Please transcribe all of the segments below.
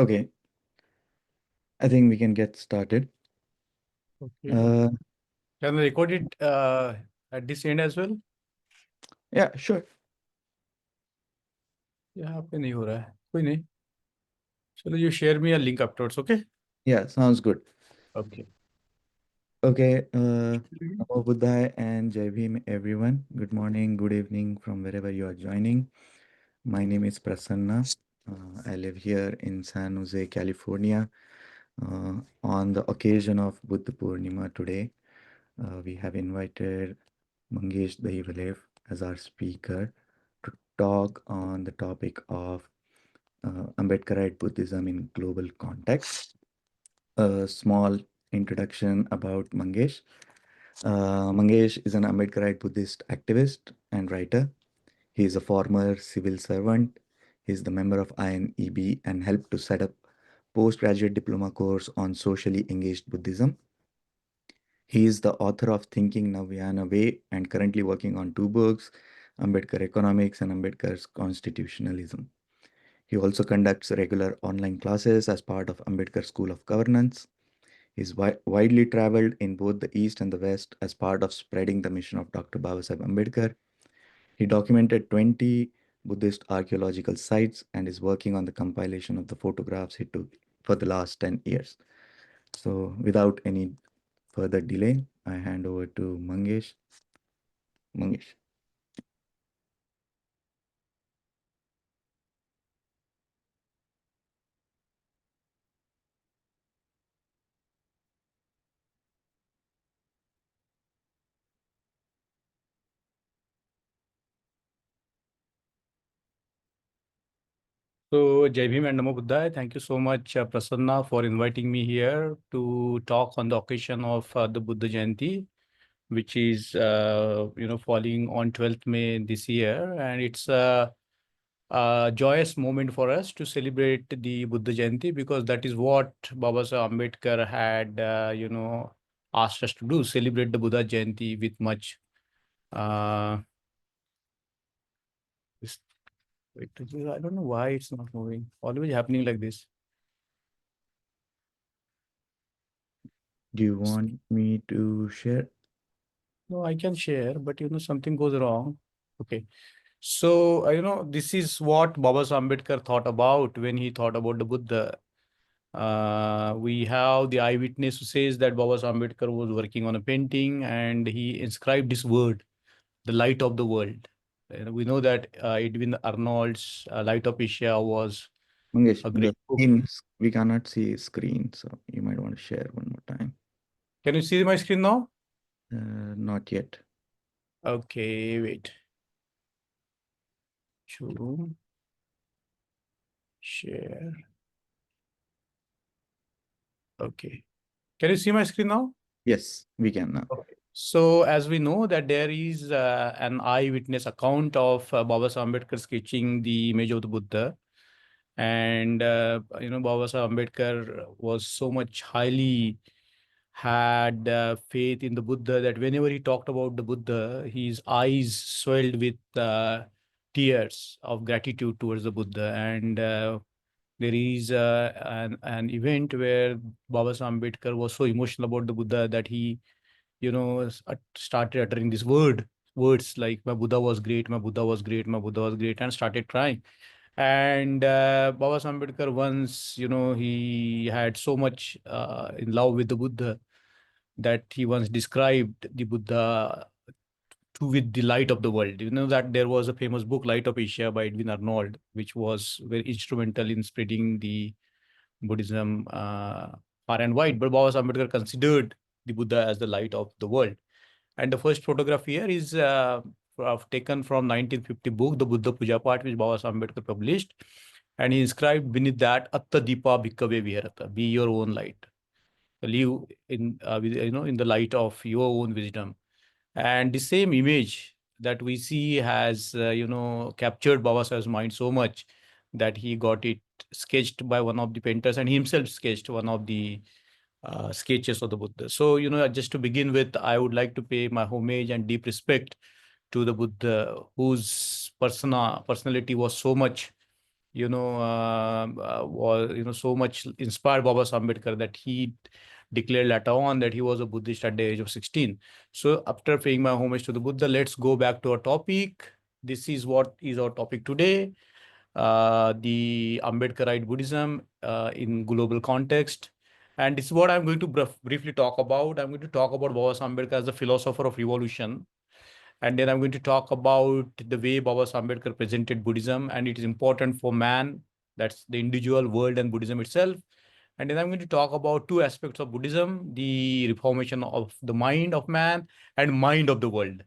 Okay, I think we can get started. Okay. Uh, Can I record it at this end as well? yeah, sure. यहाँ पे नहीं हो रहा है कोई नहीं चलो you share me a link afterwards. Okay. Yeah, sounds good. Okay. Okay, Namo Buddhaya and Jai Bhim, everyone. Good morning, good evening from wherever you are joining. My name is Prasanna. I live here in San Jose, California. On the occasion of Buddha Purnima today, we have invited Mangesh Daivalev as our speaker to talk on the topic of Ambedkarite Buddhism in global context. A small introduction about Mangesh. Mangesh is an Ambedkarite Buddhist activist and writer. He is a former civil servant. He is the member of INEB and helped to set up postgraduate diploma course on socially engaged Buddhism. He is the author of Thinking Navyana Way and currently working on two books, Ambedkar Economics and Ambedkar's Constitutionalism. He also conducts regular online classes as part of Ambedkar School of Governance. He's widely traveled in both the East and the West as part of spreading the mission of Dr. Babasaheb Ambedkar. He documented 20 Buddhist archaeological sites and is working on the compilation of the photographs he took for the last 10 years. So, without any further delay, I hand over to Mangesh. Mangesh. So Jai Bhim and Namo Buddhaya. Thank you so much, Prasanna, for inviting me here to talk on the occasion of the Buddha Jayanti, which is falling on 12th May this year, and it's a joyous moment for us to celebrate the Buddha Jayanti because that is what Babasaheb Ambedkar had, asked us to do, celebrate the Buddha Jayanti with much. Uh, wait, I don't know why it's not moving. Always happening like this. Do you want me to share? No, I can share, but something goes wrong. Okay. So, this is what Babasaheb Ambedkar thought about when he thought about the Buddha. We have the eyewitness who says that Babasaheb Ambedkar was working on a painting and he inscribed this word, the light of the world. We know that Edwin Arnold's Light of Asia was Mangesh, a the great book. screen, we cannot see screen, so you might want to share one more time. Can you see my screen now? Not yet. Okay, wait. Show, share. Okay. Can you see my screen now? Yes, we can now. Okay. So, as we know that there is an eyewitness account of Babasaheb Ambedkar sketching the image of the Buddha. And, Babasaheb Ambedkar was so much highly had faith in the Buddha that whenever he talked about the Buddha, his eyes swelled with tears of gratitude towards the Buddha. And there is an event where Babasaheb Ambedkar was so emotional about the Buddha that he started uttering this words like my Buddha was great, my Buddha was great, my Buddha was great, and started crying. And Baba Ambedkar once, he had so much in love with the Buddha that he once described the Buddha to with the light of the world. You know that there was a famous book, Light of Asia by Edwin Arnold, which was very instrumental in spreading the Buddhism far and wide. But Baba Ambedkar considered the Buddha as the light of the world. And the first photograph here is taken from 1950 book, The Buddha Puja Part, which Baba Ambedkar published. And he inscribed beneath that, Atta Deepa Bhikkhave Viharata, be your own light. Live in the light of your own wisdom. And the same image that we see has, captured Baba Sahib's mind so much that he got it sketched by one of the painters and he himself sketched one of the sketches of the Buddha. So, just to begin with, I would like to pay my homage and deep respect to the Buddha, whose personality was so much was so much inspired Baba Ambedkar that he declared later on that he was a Buddhist at the age of 16. So after paying my homage to the Buddha, let's go back to our topic. This is what is our topic today, the Ambedkarite Buddhism in global context. And this is what I'm going to briefly talk about. I'm going to talk about Baba Ambedkar as the philosopher of revolution, and then I'm going to talk about the way Baba Ambedkar presented Buddhism, and it is important for man, that's the individual, world, and Buddhism itself. And then I'm going to talk about two aspects of Buddhism: the reformation of the mind of man and mind of the world,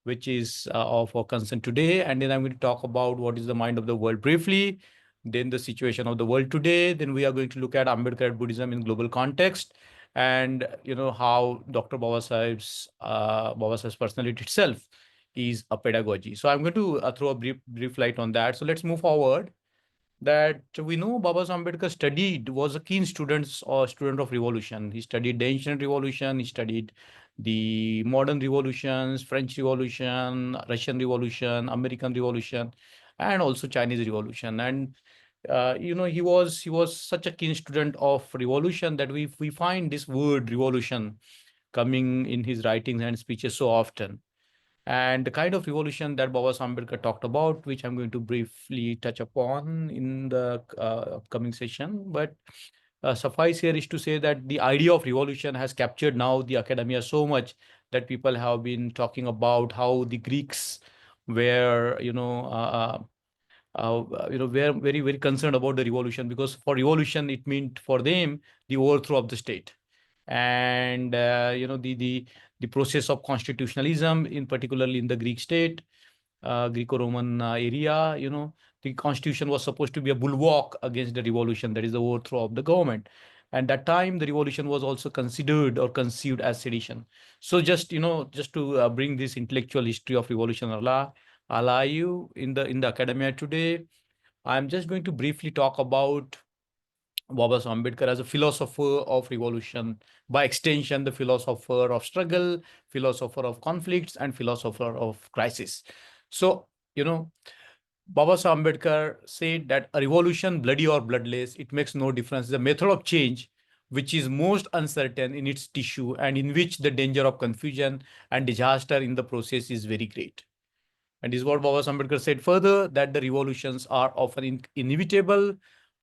which is of our concern today. And then I'm going to talk about what is the mind of the world briefly, then the situation of the world today. Then we are going to look at Ambedkar Buddhism in global context, and how Dr. Baba Sahib's personality itself is a pedagogy. So I'm going to throw a brief light on that. So let's move forward. That we know Baba Ambedkar studied, was a keen student or student of revolution. He studied the ancient revolution, he studied the modern revolutions, French Revolution, Russian Revolution, American Revolution, and also Chinese Revolution. And he was such a keen student of revolution that we find this word revolution coming in his writings and speeches so often. And the kind of revolution that Baba Ambedkar talked about, which I'm going to briefly touch upon in the upcoming session. But suffice here is to say that the idea of revolution has captured now the academia so much that people have been talking about how the Greeks were, were very, very concerned about the revolution, because for revolution, it meant for them the overthrow of the state. And the process of constitutionalism, in particularly in the Greek state, Greco-Roman area, the constitution was supposed to be a bulwark against the revolution, that is the overthrow of the government. And that time, the revolution was also considered or conceived as sedition. So just to bring this intellectual history of revolution alive in the academia today, I'm just going to briefly talk about Baba Ambedkar as a philosopher of revolution, by extension, the philosopher of struggle, philosopher of conflicts, and philosopher of crisis. So, Baba Ambedkar said that a revolution, bloody or bloodless, it makes no difference. The method of change which is most uncertain in its tissue and in which the danger of confusion and disaster in the process is very great. And this is what Baba Ambedkar said further, that the revolutions are often inevitable.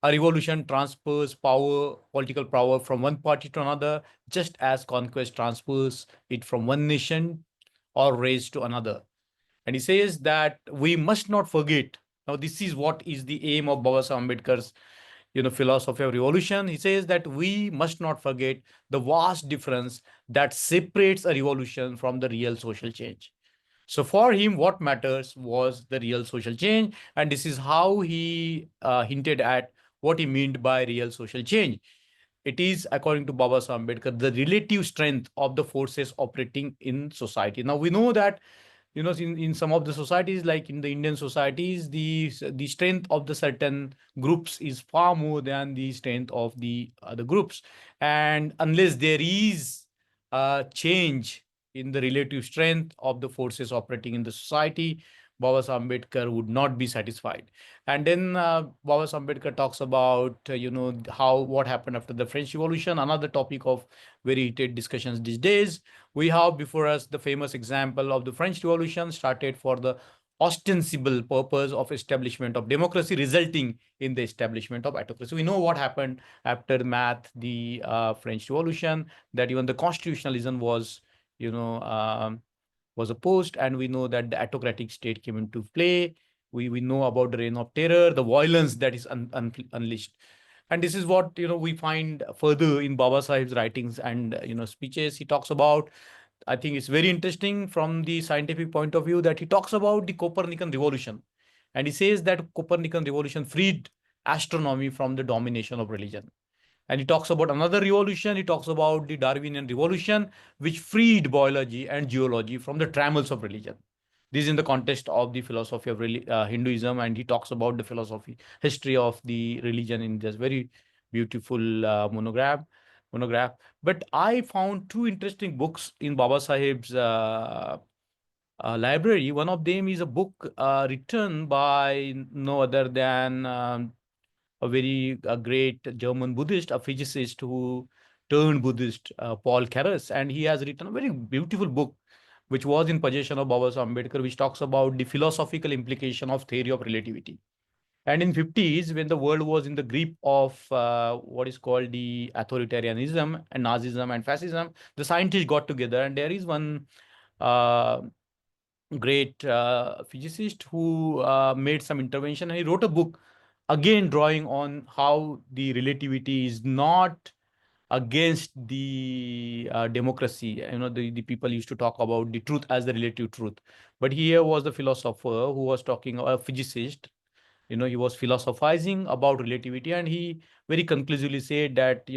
A revolution transfers power, political power from one party to another, just as conquest transfers it from one nation or race to another. And he says that we must not forget. Now, this is what is the aim of Baba Ambedkar's philosophy of revolution. He says that we must not forget the vast difference that separates a revolution from the real social change. So for him, what matters was the real social change. And this is how he hinted at what he meant by real social change. It is, according to Baba Ambedkar, the relative strength of the forces operating in society. Now, we know that in some of the societies, like in the Indian societies, the strength of the certain groups is far more than the strength of the other groups. And unless there is a change in the relative strength of the forces operating in the society, Baba Ambedkar would not be satisfied. And then Baba Ambedkar talks about how what happened after the French Revolution, another topic of very heated discussions these days. We have before us the famous example of the French Revolution, started for the ostensible purpose of establishment of democracy, resulting in the establishment of autocracy. We know what happened after the French Revolution, that even the constitutionalism you know, um, was opposed, and we know that the autocratic state came into play. We know about the reign of terror, the violence that is unleashed. And this is what we find further in Baba Sahib's writings and speeches. He talks about, I think it's very interesting from the scientific point of view, that he talks about the Copernican revolution. And he says that Copernican revolution freed astronomy from the domination of religion. And he talks about another revolution. He talks about the Darwinian revolution, which freed biology and geology from the trammels of religion. This is in the context of the philosophy of Hinduism, and he talks about the philosophy, history of the religion in this very beautiful monograph. But I found two interesting books in Baba Sahib's library. One of them is a book written by no other than a great German Buddhist, a physicist who turned Buddhist, Paul Karras, and he has written a very beautiful book, which was in possession of Baba Ambedkar, which talks about the philosophical implication of theory of relativity. And in 50s, when the world was in the grip of what is called the authoritarianism and Nazism and fascism, the scientists got together, and there is one uh, great physicist who made some intervention, and he wrote a book again drawing on how the relativity is not against the democracy. The people used to talk about the truth as the relative truth, but here was the philosopher who was talking, a physicist. He was philosophizing about relativity, and he very conclusively said that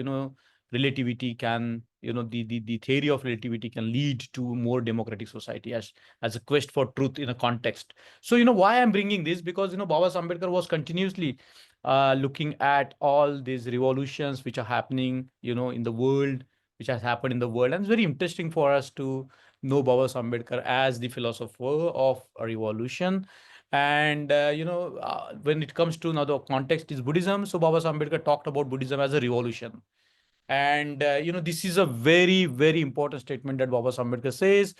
relativity can, the theory of relativity can lead to more democratic society as a quest for truth in a context. So why I'm bringing this, because Baba Ambedkar was continuously looking at all these revolutions which are happening in the world, which has happened in the world, and it's very interesting for us to know Baba Ambedkar as the philosopher of a revolution. And when it comes to now, the context is Buddhism. So Baba Ambedkar talked about Buddhism as a revolution. And this is a very, very important statement that Baba Ambedkar says.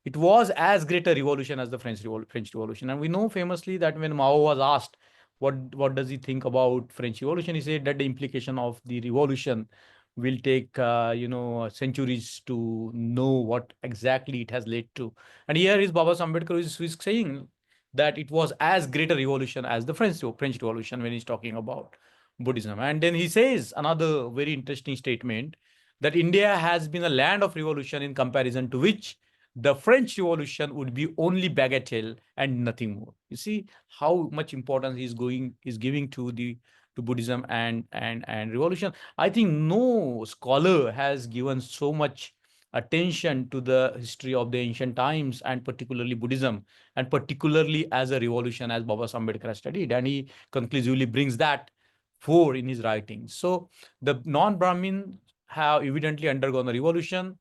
It was as great a revolution as the French Revolution. And we know famously that when Mao was asked what does he think about French Revolution, he said that the implication of the revolution will take centuries to know what exactly it has led to. And here is Baba Ambedkar who is saying that it was as great a revolution as the French Revolution when he's talking about Buddhism. And then he says another very interesting statement, that India has been a land of revolution in comparison to which the French Revolution would be only bagatelle and nothing more. You see how much importance he's giving to the to Buddhism and revolution. I think no scholar has given so much attention to the history of the ancient times, and particularly Buddhism, and particularly as a revolution, as Baba Ambedkar has studied, and he conclusively brings that forward in his writings. So the non-Brahmin have evidently undergone a revolution.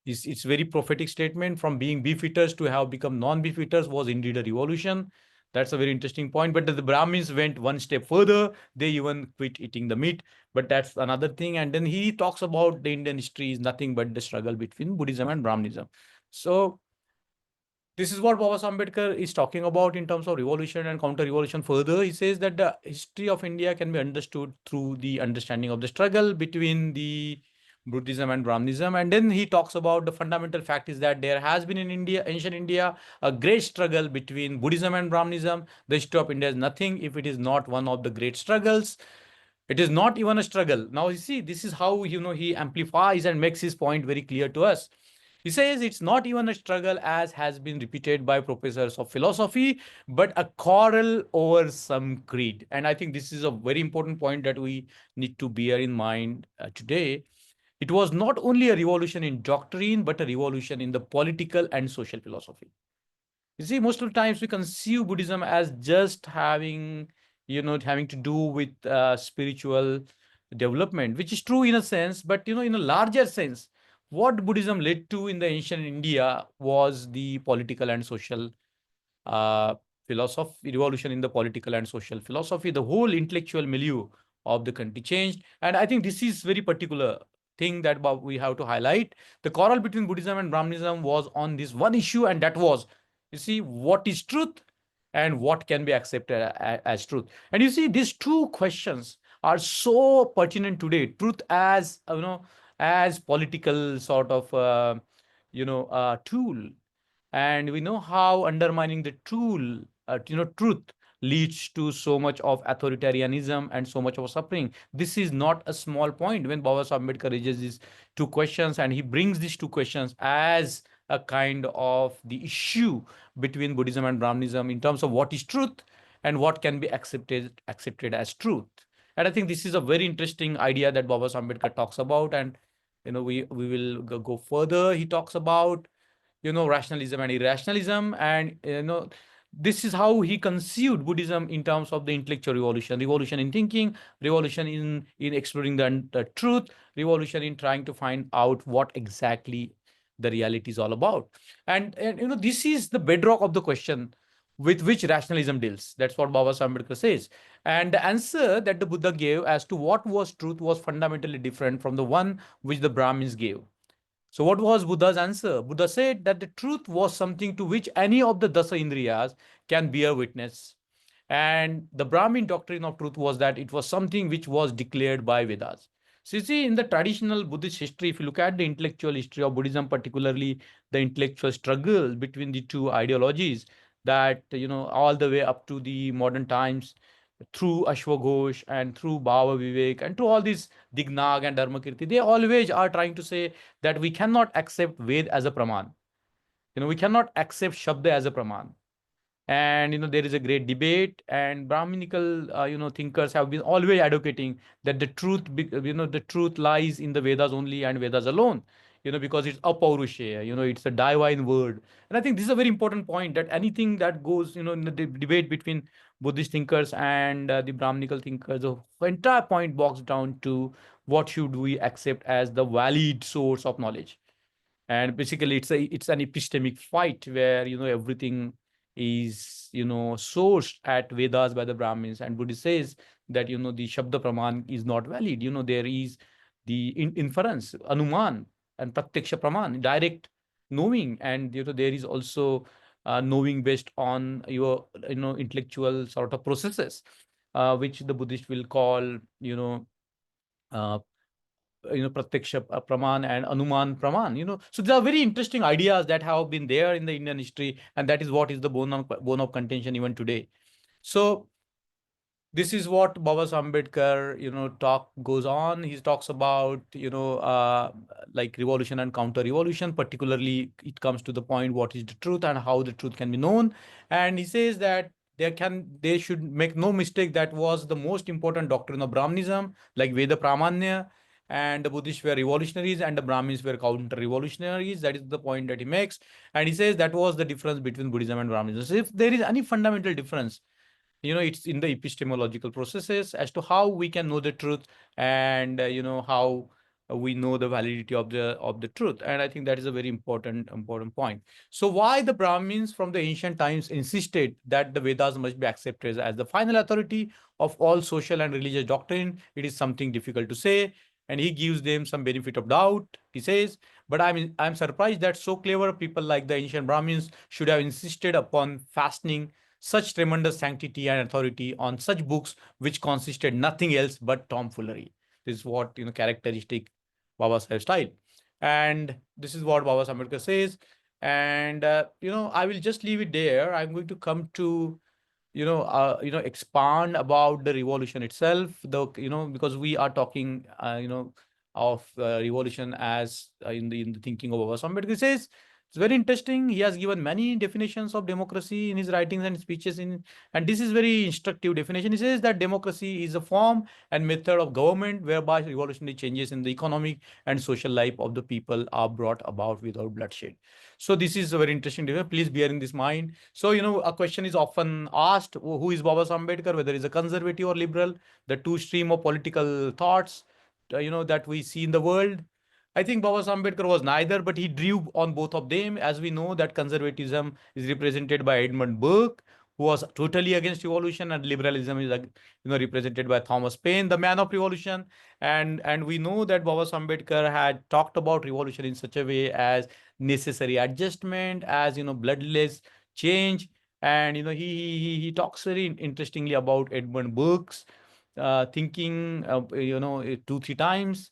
It's very prophetic statement. From being beef eaters to have become non-beef eaters was indeed a revolution. That's a very interesting point. But the Brahmins went one step further. They even quit eating the meat. But that's another thing. And then he talks about the Indian history is nothing but the struggle between Buddhism and Brahmanism. So this is what Baba Ambedkar is talking about in terms of revolution and counter-revolution. Further, he says that the history of India can be understood through the understanding of the struggle between the Buddhism and Brahmanism. And then he talks about the fundamental fact is that there has been in India, ancient India, a great struggle between Buddhism and Brahmanism. The history of India is nothing if it is not one of the great struggles. It is not even a struggle. Now, you see, this is how, he amplifies and makes his point very clear to us. He says it's not even a struggle, as has been repeated by professors of philosophy, but a quarrel over some creed. And I think this is a very important point that we need to bear in mind today. It was not only a revolution in doctrine, but a revolution in the political and social philosophy. You see, most of the times we conceive Buddhism as just having to do with spiritual development, which is true in a sense, but in a larger sense, what Buddhism led to in the ancient India was the political and social uh, philosophy, revolution in the political and social philosophy. The whole intellectual milieu of the country changed. And I think this is very particular thing that we have to highlight. The quarrel between Buddhism and Brahmanism was on this one issue, and that was, you see, what is truth and what can be accepted as truth. And you see, these two questions are so pertinent today. Truth as, as political sort of, tool, and we know how undermining the tool, truth, leads to so much of authoritarianism and so much of suffering. This is not a small point when Baba Ambedkar raises these two questions, and he brings these two questions as a kind of the issue between Buddhism and Brahmanism in terms of what is truth and what can be accepted as truth. And I think this is a very interesting idea that Baba Ambedkar talks about. And we will go further. He talks about rationalism and irrationalism, and this is how he conceived Buddhism in terms of the intellectual revolution in thinking, revolution in exploring the truth, revolution in trying to find out what exactly the reality is all about. And this is the bedrock of the question with which rationalism deals. That's what Baba Sahib Ambedkar says. And the answer that the Buddha gave as to what was truth was fundamentally different from the one which the Brahmins gave. So, what was Buddha's answer? Buddha said that the truth was something to which any of the Dasa Indriyas can bear witness. And the Brahmin doctrine of truth was that it was something which was declared by Vedas. So, you see, in the traditional Buddhist history, if you look at the intellectual history of Buddhism, particularly the intellectual struggle between the two ideologies, that, all the way up to the modern times, through Ashwaghosh and through Bhava Vivek and through all these Dignag and Dharmakirti, they always are trying to say that we cannot accept Ved as a Praman. We cannot accept Shabda as a Praman. And there is a great debate, and Brahminical thinkers have been always advocating that the truth lies in the Vedas only and Vedas alone, because it's apaurushaya, it's a divine word. And I think this is a very important point, that anything that goes in the debate between Buddhist thinkers and the Brahminical thinkers, the entire point boils down to what should we accept as the valid source of knowledge. And basically it's an epistemic fight where everything is sourced at Vedas by the Brahmins, and Buddhist says that the Shabda Praman is not valid. There is the inference, Anuman, and Pratyaksha Praman, direct knowing, and there is also knowing based on your intellectual sort of processes, which the Buddhist will call uh, Pratyaksha Praman and Anuman Praman. So these are very interesting ideas that have been there in the Indian history, and that is what is the bone of contention even today. So this is what Baba Ambedkar, talk goes on. He talks about, like revolution and counter revolution. Particularly, it comes to the point what is the truth and how the truth can be known. And he says that they should make no mistake, that was the most important doctrine of Brahmanism, like Veda Pramanya, and the Buddhists were revolutionaries and the Brahmins were counter revolutionaries. That is the point that he makes. And he says that was the difference between Buddhism and Brahmanism. So if there is any fundamental difference, it's in the epistemological processes as to how we can know the truth, and how we know the validity of the truth. And I think that is a very important point. So why the Brahmins from the ancient times insisted that the Vedas must be accepted as the final authority of all social and religious doctrine, it is something difficult to say. And he gives them some benefit of doubt. He says, but I'm surprised that so clever people like the ancient Brahmins should have insisted upon fastening such tremendous sanctity and authority on such books which consisted nothing else but tomfoolery. This is what characteristic Baba Sahib style. And this is what Baba Sahib Ambedkar says. And I will just leave it there. I'm going to come to expand about the revolution itself, because we are talking of revolution as in the thinking of Baba Ambedkar. Says it's very interesting. He has given many definitions of democracy in his writings and speeches, and this is very instructive definition. He says that democracy is a form and method of government whereby revolutionary changes in the economic and social life of the people are brought about without bloodshed. So this is a very interesting definition. Please bear in this mind. So a question is often asked: who is Baba Ambedkar? Whether he's a conservative or liberal, the two stream of political thoughts that we see in the world. I think Baba Ambedkar was neither, but he drew on both of them. As we know that conservatism is represented by Edmund Burke, who was totally against revolution, and liberalism is represented by Thomas Paine, the man of revolution. And we know that Baba Ambedkar had talked about revolution in such a way as necessary adjustment, as bloodless change. And he talks very interestingly about Edmund Burke's thinking, 2-3 times,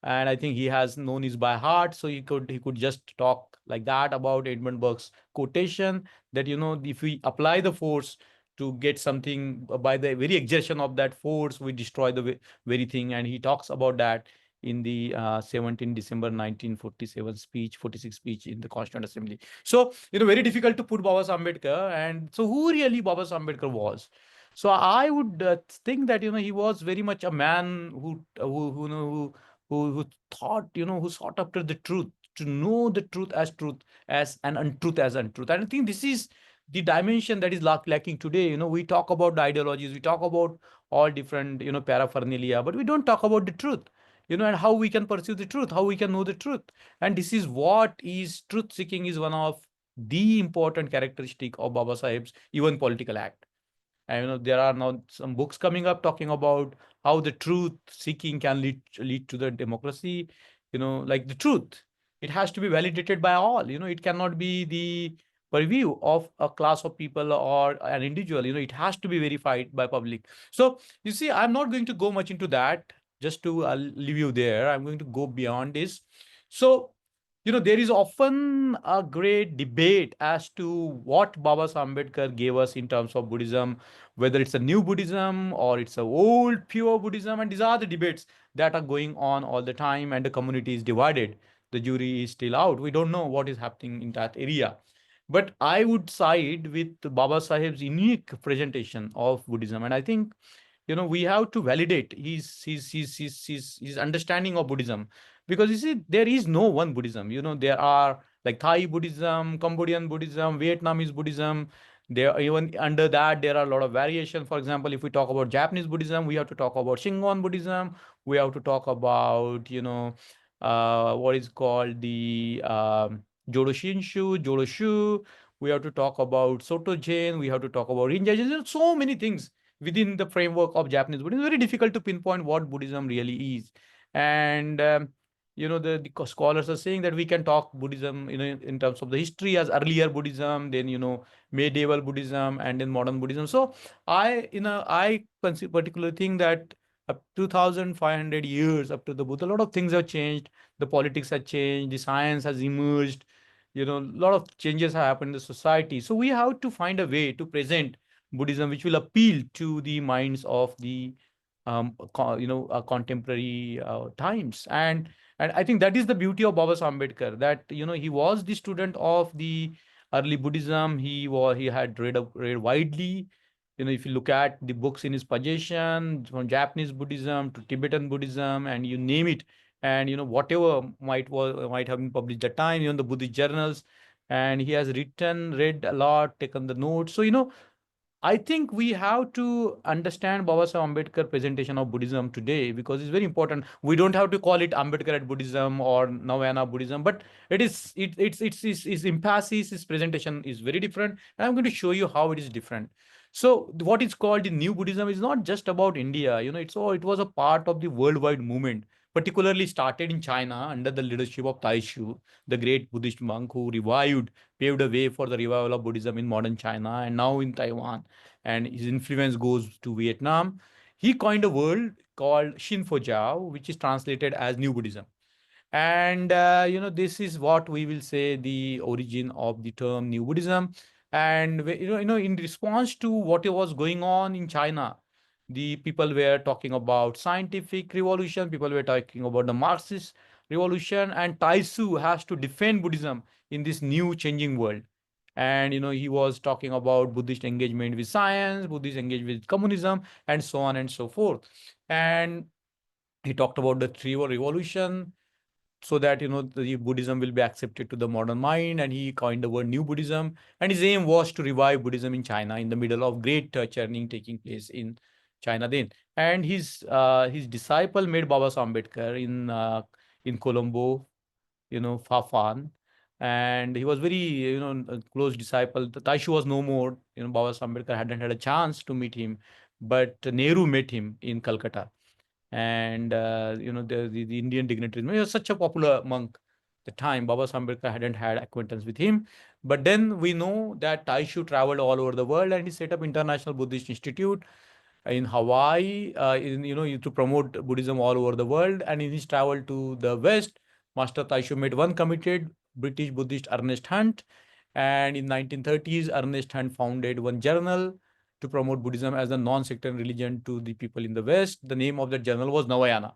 and I think he has known his by heart, so he could just talk like that about Edmund Burke's quotation, that if we apply the force to get something, by the very exertion of that force we destroy the very thing. And he talks about that in the 17 December 1947 speech, 46 speech in the Constituent Assembly. So very difficult to put Baba Ambedkar. And so who really Baba Ambedkar was? So I would think that he was very much a man who thought, who sought after the truth, to know the truth as an untruth as untruth. And I think this is the dimension that is lacking today. We talk about the ideologies, we talk about all different paraphernalia, but we don't talk about the truth. and how we can pursue the truth, how we can know the truth. And this is what is truth seeking is one of the important characteristic of Baba Sahib's even political act. And there are now some books coming up talking about how the truth seeking can lead to the democracy. Like the truth, it has to be validated by all. It cannot be the purview of a class of people or an individual. It has to be verified by public. So you see, I'm not going to go much into that. Just to leave you there, I'm going to go beyond this. So there is often a great debate as to what Baba Ambedkar gave us in terms of Buddhism, whether it's a new Buddhism or it's a old pure Buddhism. And these are the debates that are going on all the time, and the community is divided. The jury is still out. We don't know what is happening in that area. But I would side with Baba Sahib's unique presentation of Buddhism. And I think we have to validate his understanding of Buddhism, because you see, there is no one Buddhism. There are like Thai Buddhism, Cambodian Buddhism, Vietnamese Buddhism. There, even under that, there are a lot of variation. For example, if we talk about Japanese Buddhism, we have to talk about Shingon Buddhism. We have to talk about what is called the Jodo Shinshu, Jodo Shu. We have to talk about Soto Jain. We have to talk about Rinja Jain. There are so many things within the framework of Japanese Buddhism. It's very difficult to pinpoint what Buddhism really is. And the scholars are saying that we can talk Buddhism, in terms of the history as earlier Buddhism, then medieval Buddhism, and then modern Buddhism. So I particularly think that up 2,500 years up to the Buddha, a lot of things have changed. The politics have changed. The science has emerged. A lot of changes have happened in the society. So we have to find a way to present Buddhism which will appeal to the minds of the contemporary times. And I think that is the beauty of Baba Ambedkar, that he was the student of the early Buddhism. He had read widely. If you look at the books in his possession, from Japanese Buddhism to Tibetan Buddhism, and you name it, and whatever might have been published at the time, even the Buddhist journals, and he has read a lot, taken the notes. So I think we have to understand Baba Sahib Ambedkar presentation of Buddhism today, because it's very important. We don't have to call it Ambedkarite Buddhism or Navayana Buddhism, but its emphasis, its presentation is very different. And I'm going to show you how it is different. So what is called the New Buddhism is not just about India. It was a part of the worldwide movement, particularly started in China under the leadership of Taishu, the great Buddhist monk who paved a way for the revival of Buddhism in modern China and now in Taiwan. And his influence goes to Vietnam. He coined a word called Shin Fo Jiao, which is translated as New Buddhism. And this is what we will say the origin of the term New Buddhism. And in response to what was going on in China, the people were talking about scientific revolution. People were talking about the Marxist revolution, and Taisu has to defend Buddhism in this new changing world. And he was talking about Buddhist engagement with science, Buddhist engagement with communism, and so on and so forth. And he talked about the three-war revolution, so that the Buddhism will be accepted to the modern mind, and he coined the word New Buddhism. And his aim was to revive Buddhism in China in the middle of great churning taking place in China then. And his disciple made Baba Ambedkar in Colombo, Fafan. And he was very, a close disciple. Taishu was no more. Baba Ambedkar hadn't had a chance to meet him, but Nehru met him in Calcutta. And the Indian dignitaries. He was such a popular monk. The time Baba Ambedkar hadn't had acquaintance with him, but then we know that Taishu traveled all over the world, and he set up International Buddhist Institute in Hawaii, to promote Buddhism all over the world. And in his travel to the West, Master Taisho met one committed British Buddhist, Ernest Hunt. And in 1930s, Ernest Hunt founded one journal to promote Buddhism as a non-sectarian religion to the people in the West. The name of that journal was Navayana.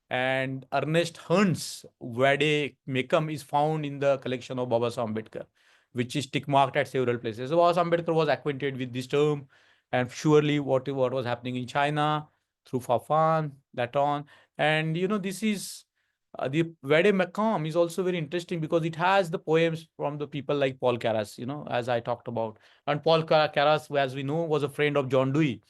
And Ernest Hunt's Vade Mekam is found in the collection of Baba Ambedkar, which is tick marked at several places. So Baba Ambedkar was acquainted with this term, and surely what was happening in China through Fafan, Laton. And this is the Vade Mekam is also very interesting because it has the poems from the people like Paul Carras, as I talked about. And Paul Carras, as we know, was a friend of John Dewey.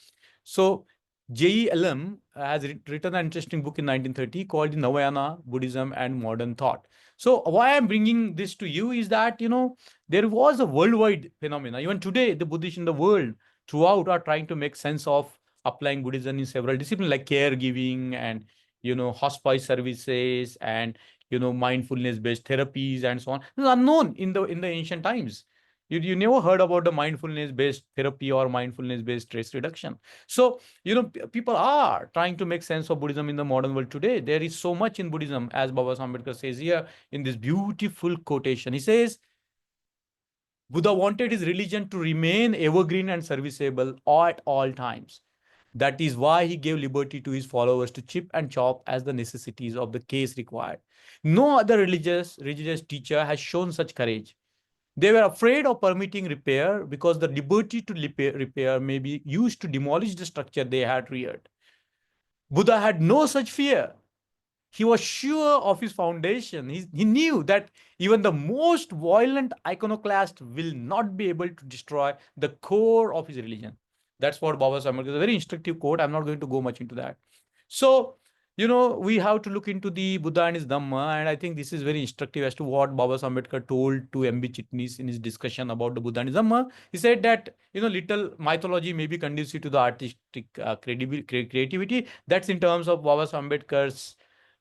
So JELM has written an interesting book in 1930 called the Navayana Buddhism and Modern Thought. So why I'm bringing this to you is that, there was a worldwide phenomena. Even today, the Buddhists in the world throughout are trying to make sense of applying Buddhism in several disciplines like caregiving and, hospice services and, mindfulness-based therapies and so on. This is unknown in the ancient times. You never heard about the mindfulness-based therapy or mindfulness-based stress reduction. So, people are trying to make sense of Buddhism in the modern world today. There is so much in Buddhism, as Baba Ambedkar says here in this beautiful quotation. He says, Buddha wanted his religion to remain evergreen and serviceable at all times. That is why he gave liberty to his followers to chip and chop as the necessities of the case required. No other religious teacher has shown such courage. They were afraid of permitting repair because the liberty to repair may be used to demolish the structure they had reared. Buddha had no such fear. He was sure of his foundation. He knew that even the most violent iconoclast will not be able to destroy the core of his religion. That's what Baba Sambhadkar is a very instructive quote. I'm not going to go much into that. So, we have to look into the Buddha and his Dhamma, and I think this is very instructive as to what Baba Ambedkar told to MB Chitnis in his discussion about the Buddha and his Dhamma. He said that, little mythology may be conducive to the artistic creativity. That's in terms of Baba Ambedkar's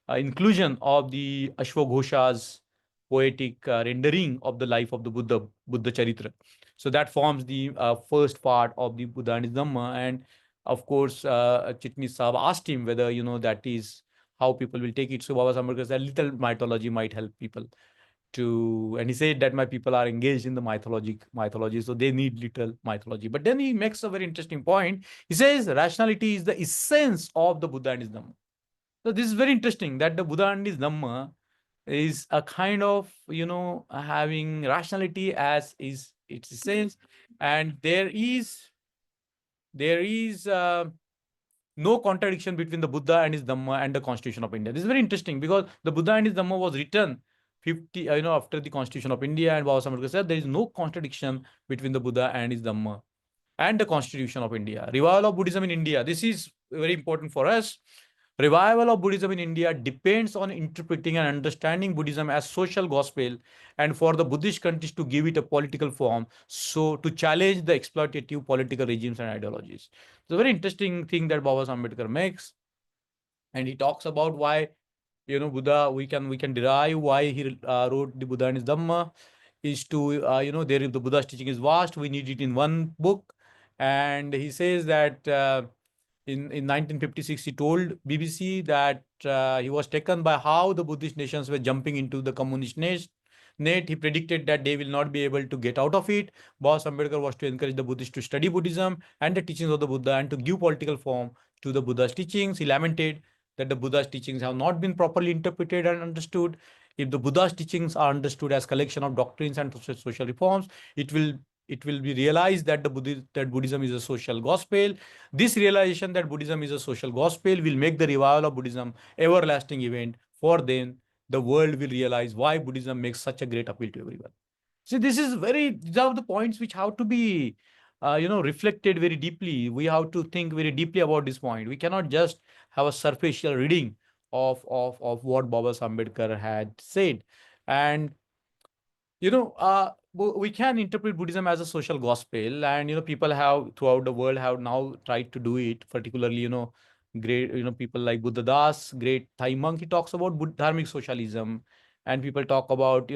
inclusion of the Ashwagosha's poetic rendering of the life of the Buddha Charitra. So that forms the first part of the Buddha and his Dhamma. And of course, Chitnis Sahib asked him whether, that is how people will take it. So Baba Ambedkar said, little mythology might help people to, and he said that my people are engaged in the mythology, so they need little mythology. But then he makes a very interesting point. He says rationality is the essence of the Buddha and his Dhamma. So this is very interesting that the Buddha and his Dhamma is a kind of, having rationality as is its essence, and there is no contradiction between the Buddha and his Dhamma and the Constitution of India. This is very interesting because the Buddha and his Dhamma was written 50, after the Constitution of India, and Baba Ambedkar said there is no contradiction between the Buddha and his Dhamma and the Constitution of India. Revival of Buddhism in India. This is very important for us. Revival of Buddhism in India depends on interpreting and understanding Buddhism as social gospel, and for the Buddhist countries to give it a political form, so to challenge the exploitative political regimes and ideologies. It's a very interesting thing that Baba Ambedkar makes, and he talks about why, Buddha, we can derive why he wrote the Buddha and his Dhamma is to, there the Buddha's teaching is vast. We need it in one book, and he says that. In 1956, he told BBC that he was taken by how the Buddhist nations were jumping into the communist net. He predicted that they will not be able to get out of it. Boss Ambedkar was to encourage the Buddhists to study Buddhism and the teachings of the Buddha and to give political form to the Buddha's teachings. He lamented that the Buddha's teachings have not been properly interpreted and understood. If the Buddha's teachings are understood as collection of doctrines and social reforms, it will it will be realized that that Buddhism is a social gospel. This realization that Buddhism is a social gospel will make the revival of Buddhism everlasting event. For then, the world will realize why Buddhism makes such a great appeal to everyone. See, these are the points which have to be, reflected very deeply. We have to think very deeply about this point. We cannot just have a superficial reading of what Baba Ambedkar had said. And we can interpret Buddhism as a social gospel, and people have throughout the world have now tried to do it. Particularly, great people like Buddha Das, great Thai monk, he talks about dharmic socialism, and people talk about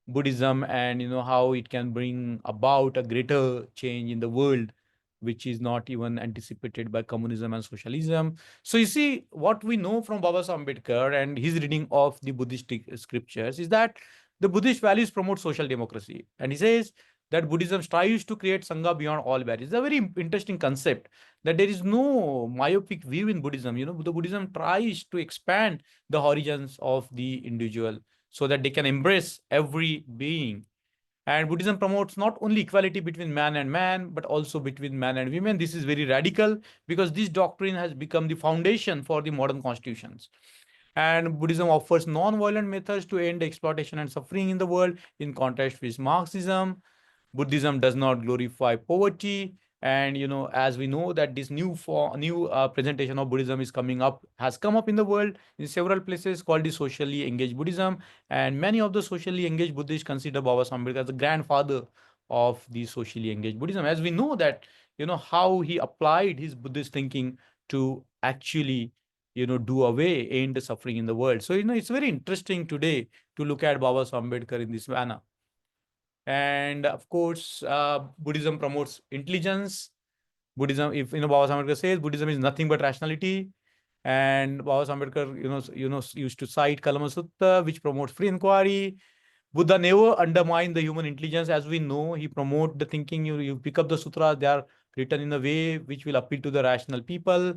Buddhism and how it can bring about a greater change in the world, which is not even anticipated by communism and socialism. So you see, what we know from Baba Ambedkar and his reading of the Buddhistic scriptures is that the Buddhist values promote social democracy. And he says that Buddhism strives to create Sangha beyond all barriers. It's a very interesting concept that there is no myopic view in Buddhism. The Buddhism tries to expand the horizons of the individual so that they can embrace every being. And Buddhism promotes not only equality between man and man, but also between man and women. This is very radical because this doctrine has become the foundation for the modern constitutions. And Buddhism offers non-violent methods to end exploitation and suffering in the world, in contrast with Marxism. Buddhism does not glorify poverty, And as we know that this new presentation of Buddhism is coming up, has come up in the world in several places, called the socially engaged Buddhism. And many of the socially engaged Buddhists consider Baba Ambedkar as the grandfather of the socially engaged Buddhism, as we know that how he applied his Buddhist thinking to actually do away end the suffering in the world. So it's very interesting today to look at Baba Ambedkar in this manner. And of course, Buddhism promotes intelligence. Buddhism, if Baba Ambedkar says Buddhism is nothing but rationality. And Baba Ambedkar, used to cite Kalama Sutta, which promotes free inquiry. Buddha never undermined the human intelligence, as we know. He promote the thinking. You pick up the sutras; they are written in a way which will appeal to the rational people.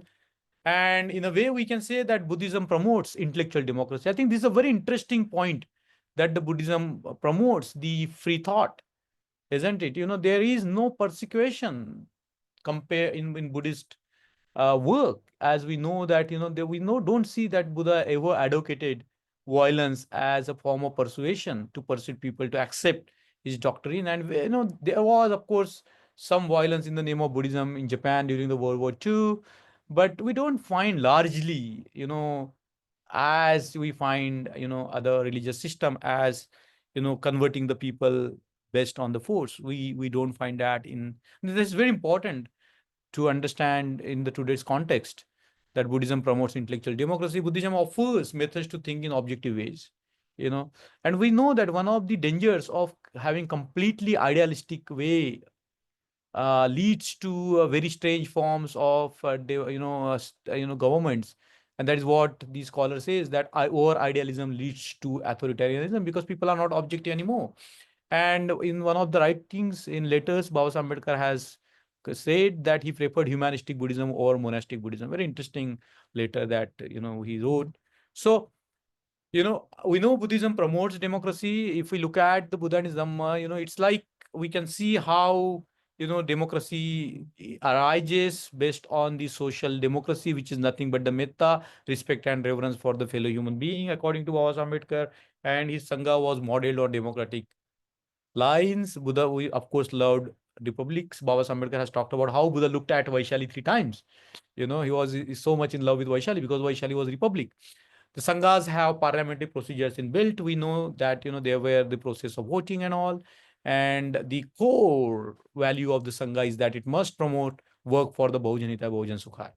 And in a way, we can say that Buddhism promotes intellectual democracy. I think this is a very interesting point, that the Buddhism promotes the free thought, isn't it? There is no persecution compare in Buddhist work, as we know that we know don't see that Buddha ever advocated violence as a form of persuasion to persuade people to accept his doctrine. And there was, of course, some violence in the name of Buddhism in Japan during the World War II, but we don't find largely, as we find other religious system, as converting the people based on the force. We don't find that in. This is very important to understand in the today's context, that Buddhism promotes intellectual democracy. Buddhism offers methods to think in objective ways, you know, and we know that one of the dangers of having completely idealistic way leads to very strange forms of governments. And that is what the scholar says, that over idealism leads to authoritarianism, because people are not objective anymore. And in one of the writings in letters, Baba Ambedkar has said that he preferred humanistic Buddhism over monastic Buddhism. Very interesting letter that he wrote. So we know Buddhism promotes democracy. If we look at the Buddha and his Dhamma, it's like we can see how democracy arises based on the social democracy, which is nothing but the metta, respect and reverence for the fellow human being, according to Baba Ambedkar. And his Sangha was modeled on democratic lines. Buddha, we of course loved republics. Baba Ambedkar has talked about how Buddha looked at Vaishali 3 times. He was so much in love with Vaishali because Vaishali was republic. The Sanghas have parliamentary procedures inbuilt. We know that there were the process of voting and all. And the core value of the Sangha is that it must promote work for the Bahujan Hita, Bahujan Sukha.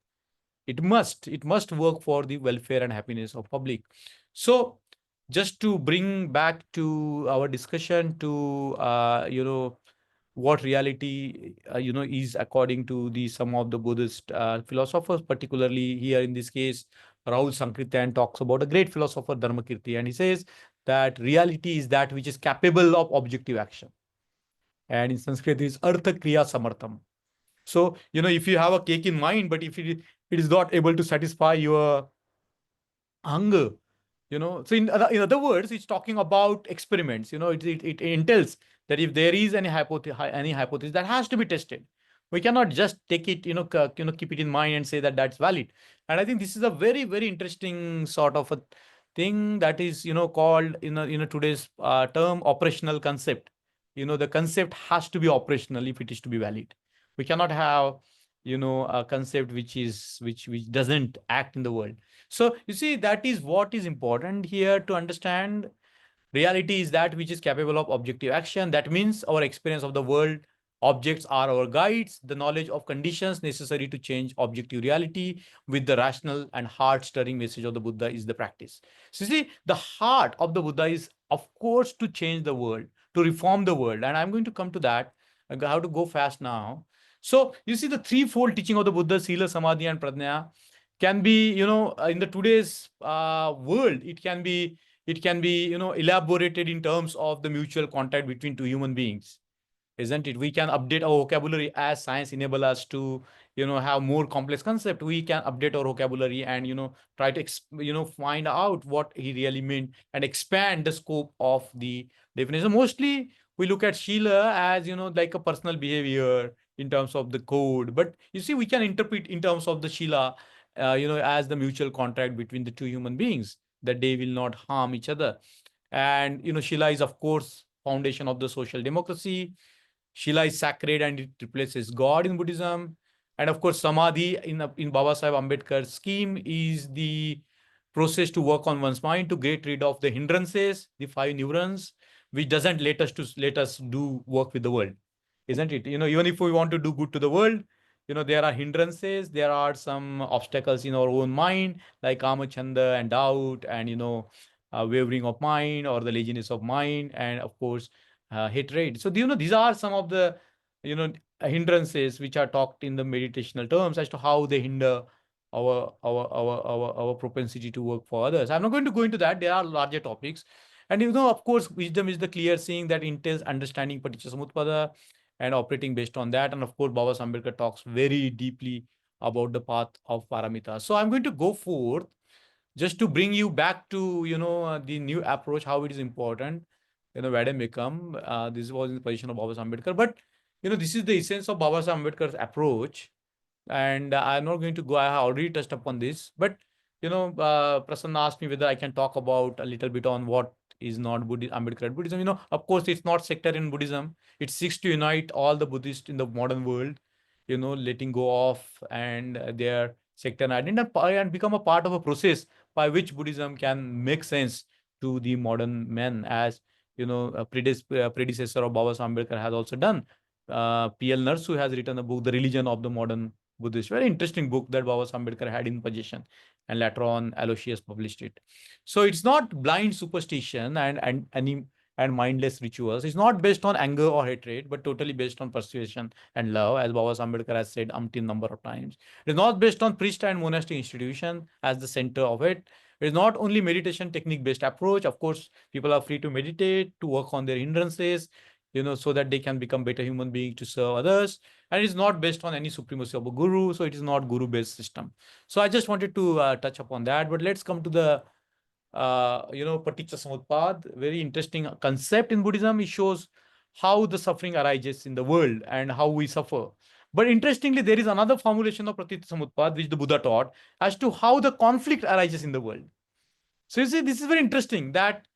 It must work for the welfare and happiness of public. So just to bring back to our discussion to what reality is according to the some of the Buddhist philosophers, particularly here in this case Rahul Sankritan talks about a great philosopher Dharmakirti, and he says that reality is that which is capable of objective action, and in Sanskrit is artha kriya samartham. So if you have a cake in mind, but if it is not able to satisfy your hunger, so in other words, it's talking about experiments. It entails that if there is any hypothesis that has to be tested, we cannot just take it, keep it in mind and say that that's valid. And I think this is a very very interesting sort of a thing that is called today's term operational concept. The concept has to be operational if it is to be valid. We cannot have a concept which doesn't act in the world. So you see, that is what is important here to understand. Reality is that which is capable of objective action. That means our experience of the world, objects are our guides, the knowledge of conditions necessary to change objective reality with the rational and heart-stirring message of the Buddha is the practice. So you see, the heart of the Buddha is, of course, to change the world, to reform the world. And I'm going to come to that. I have to go fast now. So you see, the threefold teaching of the Buddha, Sila, Samadhi, and Prajna, can be, in the today's world, it can be elaborated in terms of the mutual contact between two human beings, isn't it? We can update our vocabulary as science enable us to have more complex concept. We can update our vocabulary and try to find out what he really meant and expand the scope of the definition. Mostly we look at Sheila as like a personal behavior in terms of the code, but you see, we can interpret in terms of the Sheila as the mutual contract between the two human beings, that they will not harm each other. And Sheila is, of course, foundation of the social democracy. Shila is sacred and it replaces God in Buddhism. And of course, Samadhi in Baba Sahib Ambedkar's scheme is the process to work on one's mind to get rid of the hindrances, the five neurons, which doesn't let us do work with the world, isn't it? Even if we want to do good to the world, there are hindrances, there are some obstacles in our own mind, like kama, chanda, and doubt, and wavering of mind or the laziness of mind, and of course hatred. So these are some of the you know hindrances which are talked in the meditational terms as to how they hinder our propensity to work for others. I'm not going to go into that. There are larger topics. And of course, wisdom is the clear seeing that entails understanding Paticca and operating based on that. And of course, Baba Ambedkar talks very deeply about the path of paramita. So I'm going to go forth just to bring you back to the new approach, how it is important, where they become. This was in the position of Baba Ambedkar, but this is the essence of Baba Ambedkar's approach. And I'm not going to go. I have already touched upon this, but Prasanna asked me whether I can talk about a little bit on what is not Buddhism, Ambedkarite Buddhism. Of course, it's not sectarian Buddhism. It seeks to unite all the Buddhists in the modern world. Letting go of and their sectarian identity and become a part of a process by which Buddhism can make sense to the modern man, as a predecessor of Baba Ambedkar has also done. P.L. Narsu has written a book, The Religion of the Modern Buddhist. Very interesting book that Baba Ambedkar had in possession, and later on Aloysius published it. So it's not blind superstition and mindless rituals. It's not based on anger or hatred, but totally based on persuasion and love, as Baba Ambedkar has said umpteen number of times. It is not based on priest and monastic institution as the center of it. It is not only meditation technique based approach. Of course, people are free to meditate, to work on their hindrances, so that they can become better human beings to serve others. And it is not based on any supremacy of a guru. So it is not guru based system. So I just wanted to touch upon that. But let's come to the Paticca Samutpad, very interesting concept in Buddhism. It shows how the suffering arises in the world and how we suffer. But interestingly, there is another formulation of Paticca Samutpad which the Buddha taught as to how the conflict arises in the world. So you see, this is very interesting that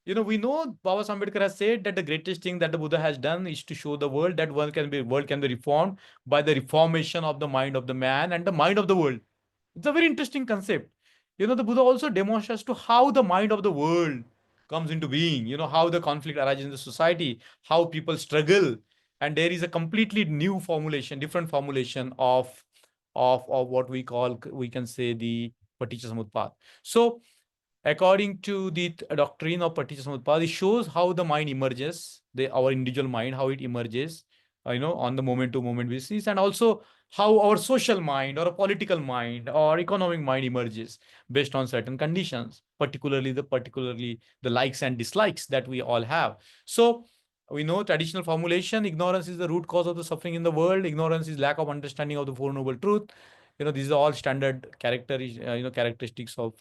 we know Baba Ambedkar has said that the greatest thing that the Buddha has done is to show the world that world can be reformed by the reformation of the mind of the man and the mind of the world. It's a very interesting concept. The Buddha also demonstrates to how the mind of the world comes into being, how the conflict arises in the society, how people struggle. And there is a completely new formulation, different formulation of what we can say the Paticca Samutpad. So according to the doctrine of Paticca it shows how the mind emerges, our individual mind, how it emerges, on the moment-to-moment basis, and also how our social mind or a political mind or economic mind emerges based on certain conditions, particularly the likes and dislikes that we all have. So we know traditional formulation: ignorance is the root cause of the suffering in the world. Ignorance is lack of understanding of the Four Noble Truth. These are all standard characteristics of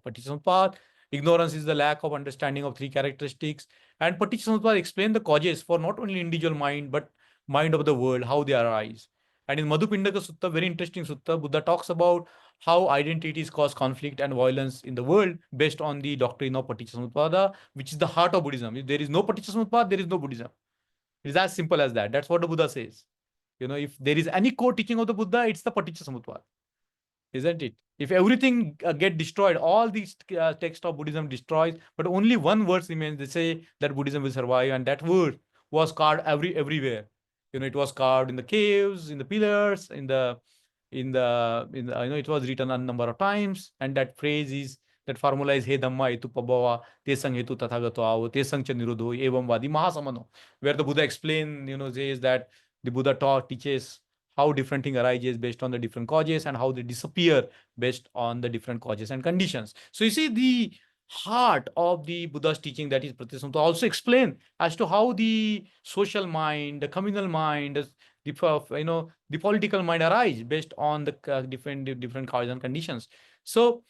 Paticca. Ignorance is the lack of understanding of three characteristics. And Paticca explain the causes for not only individual mind, but mind of the world, how they arise. And in Madhupindaka Sutta, very interesting sutta, Buddha talks about how identities cause conflict and violence in the world based on the doctrine of Paticca, which is the heart of Buddhism. If there is no Paticca, there is no Buddhism. It is as simple as that. That's what the Buddha says. If there is any core teaching of the Buddha, it's the Paticca, isn't it? If everything get destroyed, all these text of Buddhism destroys, but only one word remains. They say that Buddhism will survive, and that word was carved everywhere. It was carved in the caves, in the pillars, it was written a number of times, and that phrase is that formula is He Dhamma Hetu Pabhava Tesang Hetu Tathagato Avo Tesang Cha Nirodho Evam Vadi Mahasamano, where the Buddha explains, says that the Buddha teaches how different thing arises based on the different causes and how they disappear based on the different causes and conditions. So you see, the heart of the Buddha's teaching, that is Pratisanta, also explain as to how the social mind, the communal mind, the political mind arise based on the different causes and conditions. So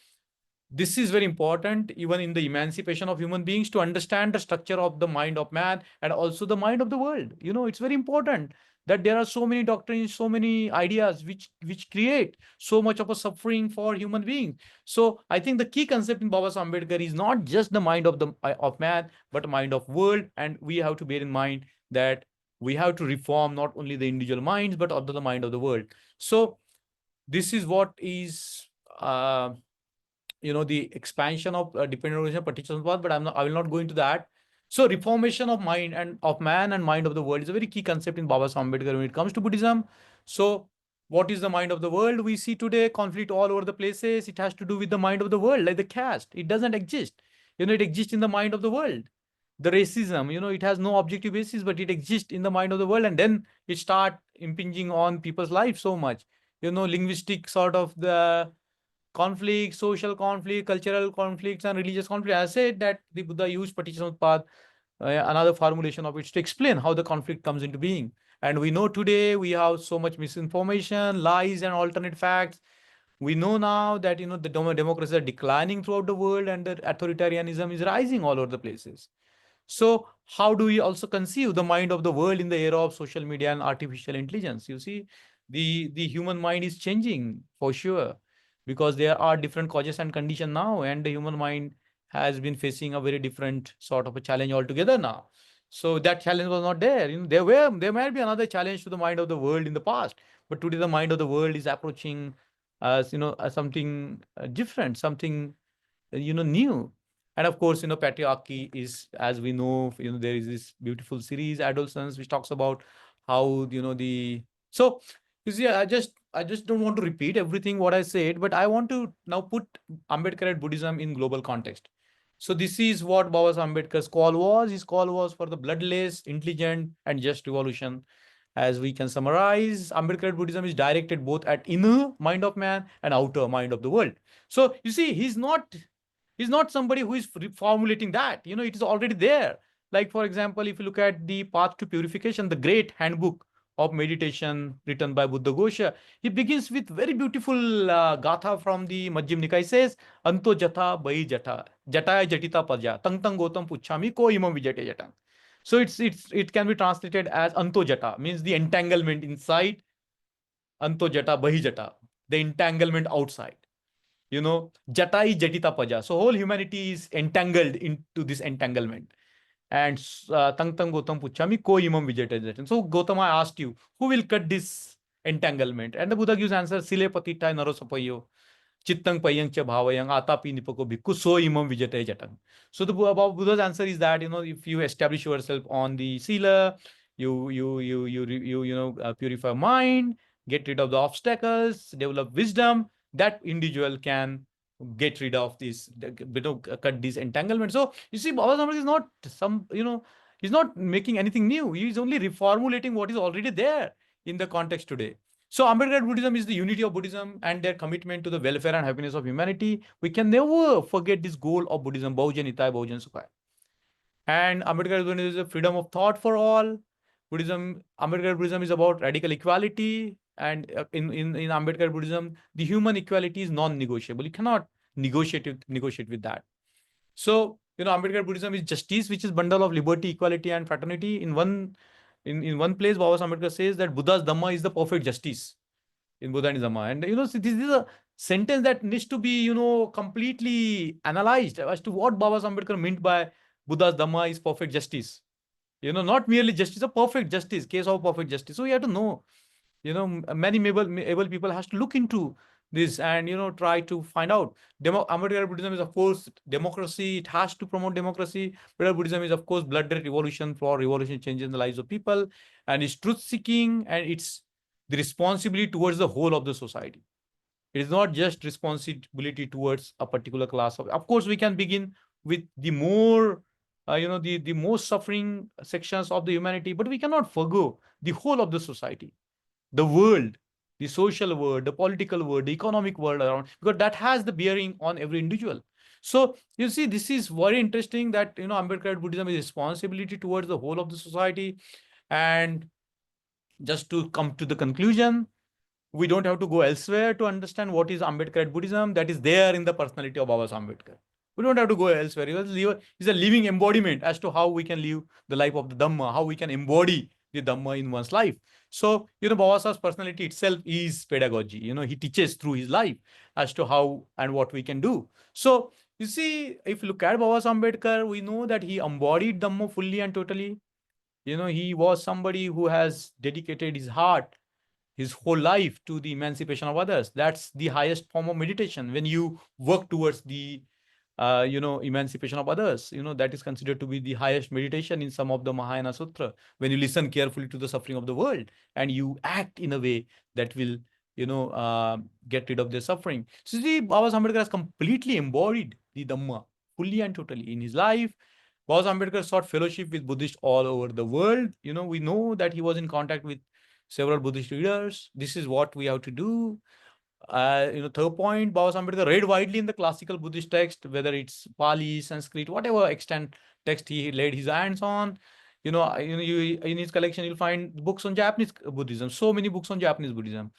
this is very important even in the emancipation of human beings, to understand the structure of the mind of man and also the mind of the world. It's very important that there are so many doctrines, so many ideas which create so much of a suffering for human beings. So I think the key concept in Baba Ambedkar is not just the mind of man, but mind of world. And we have to bear in mind that We have to reform not only the individual minds, but also the mind of the world. So this is what is the expansion of dependent original partition path, but I will not go into that. So reformation of mind and of man and mind of the world is a very key concept in Baba Ambedkar when it comes to Buddhism. So what is the mind of the world? We see today conflict all over the places. It has to do with the mind of the world, like the caste. It doesn't exist. It exists in the mind of the world. The racism, it has no objective basis, but it exists in the mind of the world, and then it start impinging on people's life so much. Linguistic sort of the conflict, social conflict, cultural conflicts, and religious conflict. I said that the Buddha used Paticca, another formulation of it, to explain how the conflict comes into being. And we know today we have so much misinformation, lies, and alternate facts. We know now that the democracies are declining throughout the world, and the authoritarianism is rising all over the places. So how do we also conceive the mind of the world in the era of social media and artificial intelligence? You see, the human mind is changing for sure, because there are different causes and conditions now, and the human mind has been facing a very different sort of a challenge altogether now. So that challenge was not there. There might be another challenge to the mind of the world in the past, but today the mind of the world is approaching as as something different, something new. And of course, patriarchy is, as we know, there is this beautiful series Adolescence, which talks about how the so you see, I just don't want to repeat everything what I said, but I want to now put Ambedkarite Buddhism in global context. So this is what Baba Ambedkar's call was. His call was for the bloodless, intelligent, and just revolution. As we can summarize, Ambedkarite Buddhism is directed both at inner mind of man and outer mind of the world. So you see, he's not somebody who is formulating that. It is already there. Like, for example, if you look at the Path to Purification, the great handbook of meditation written by Buddha Gosha, he begins with very beautiful gatha from the Majjhim Nikaya. Says, Anto jata bai jata, jataya jatita paja, tang tang gotam puchami ko imam vijate jatang. So it can be translated as Anto jata, means the entanglement inside, Anto jata bahi jata, the entanglement outside. Jatai Jatita Paja. So whole humanity is entangled into this entanglement. And Tang Tang Gautam Puchami Ko Imam Vijayata. So Gautama asked you, who will cut this entanglement? And the Buddha gives answer, Sile Patita Narosapayo. Chittang payang cha bhavayang atapi nipako bhikkhu so imam vijate jatang. So the Buddha's answer is that if you establish yourself on the sila, you purify mind, get rid of the obstacles, develop wisdom, that individual can get rid of this, cut this entanglement. So you see, Baba Samaj is not he's not making anything new. He is only reformulating what is already there in the context today. So Ambedkar Buddhism is the unity of Buddhism and their commitment to the welfare and happiness of humanity. We can never forget this goal of Buddhism, Baujan Hitai, Baujan Sukhai. And Ambedkar Buddhism is a freedom of thought for all. Ambedkar Buddhism is about radical equality. And in Ambedkar Buddhism, the human equality is non-negotiable. You cannot negotiate with that. So, Ambedkar Buddhism is justice, which is bundle of liberty, equality, and fraternity. In one place, Baba Ambedkar says that Buddha's Dhamma is the perfect justice in Buddha and Dhamma. And this is a sentence that needs to be completely analyzed as to what Baba Ambedkar meant by Buddha's Dhamma is perfect justice. Not merely justice, a perfect justice, case of perfect justice. So you have to know. Many able people has to look into this and try to find out. Ambedkar Buddhism is, of course, democracy. It has to promote democracy. But Buddhism is, of course, blood revolution for revolution changes in the lives of people, and it's truth seeking, and it's the responsibility towards the whole of the society. It is not just responsibility towards a particular class of course, we can begin with the more the most suffering sections of the humanity, but we cannot forgo the whole of the society, the world, the social world, the political world, the economic world around, because that has the bearing on every individual. So you see, this is very interesting that Ambedkar Buddhism is responsibility towards the whole of the society. And just to come to the conclusion, we don't have to go elsewhere to understand what is Ambedkarite Buddhism. That is there in the personality of Baba Ambedkar. We don't have to go elsewhere. He's a living embodiment as to how we can live the life of the Dhamma, how we can embody the Dhamma in one's life. So, Baba Sahab's personality itself is pedagogy. He teaches through his life as to how and what we can do. So, you see, if you look at Baba Ambedkar, we know that he embodied Dhamma fully and totally. He was somebody who has dedicated his heart, his whole life, to the emancipation of others. That's the highest form of meditation. When you work towards the emancipation of others, that is considered to be the highest meditation in some of the Mahayana Sutra. When you listen carefully to the suffering of the world and you act in a way that will, get rid of their suffering. So, see, Baba Ambedkar has completely embodied the Dhamma fully and totally in his life. Baba Ambedkar sought fellowship with Buddhists all over the world. We know that he was in contact with several Buddhist leaders. This is what we have to do. Third point, Baba Ambedkar read widely in the classical Buddhist text, whether it's Pali, Sanskrit, whatever extent text he laid his hands on. In his collection, you'll find books on Japanese Buddhism, so many books on Japanese Buddhism.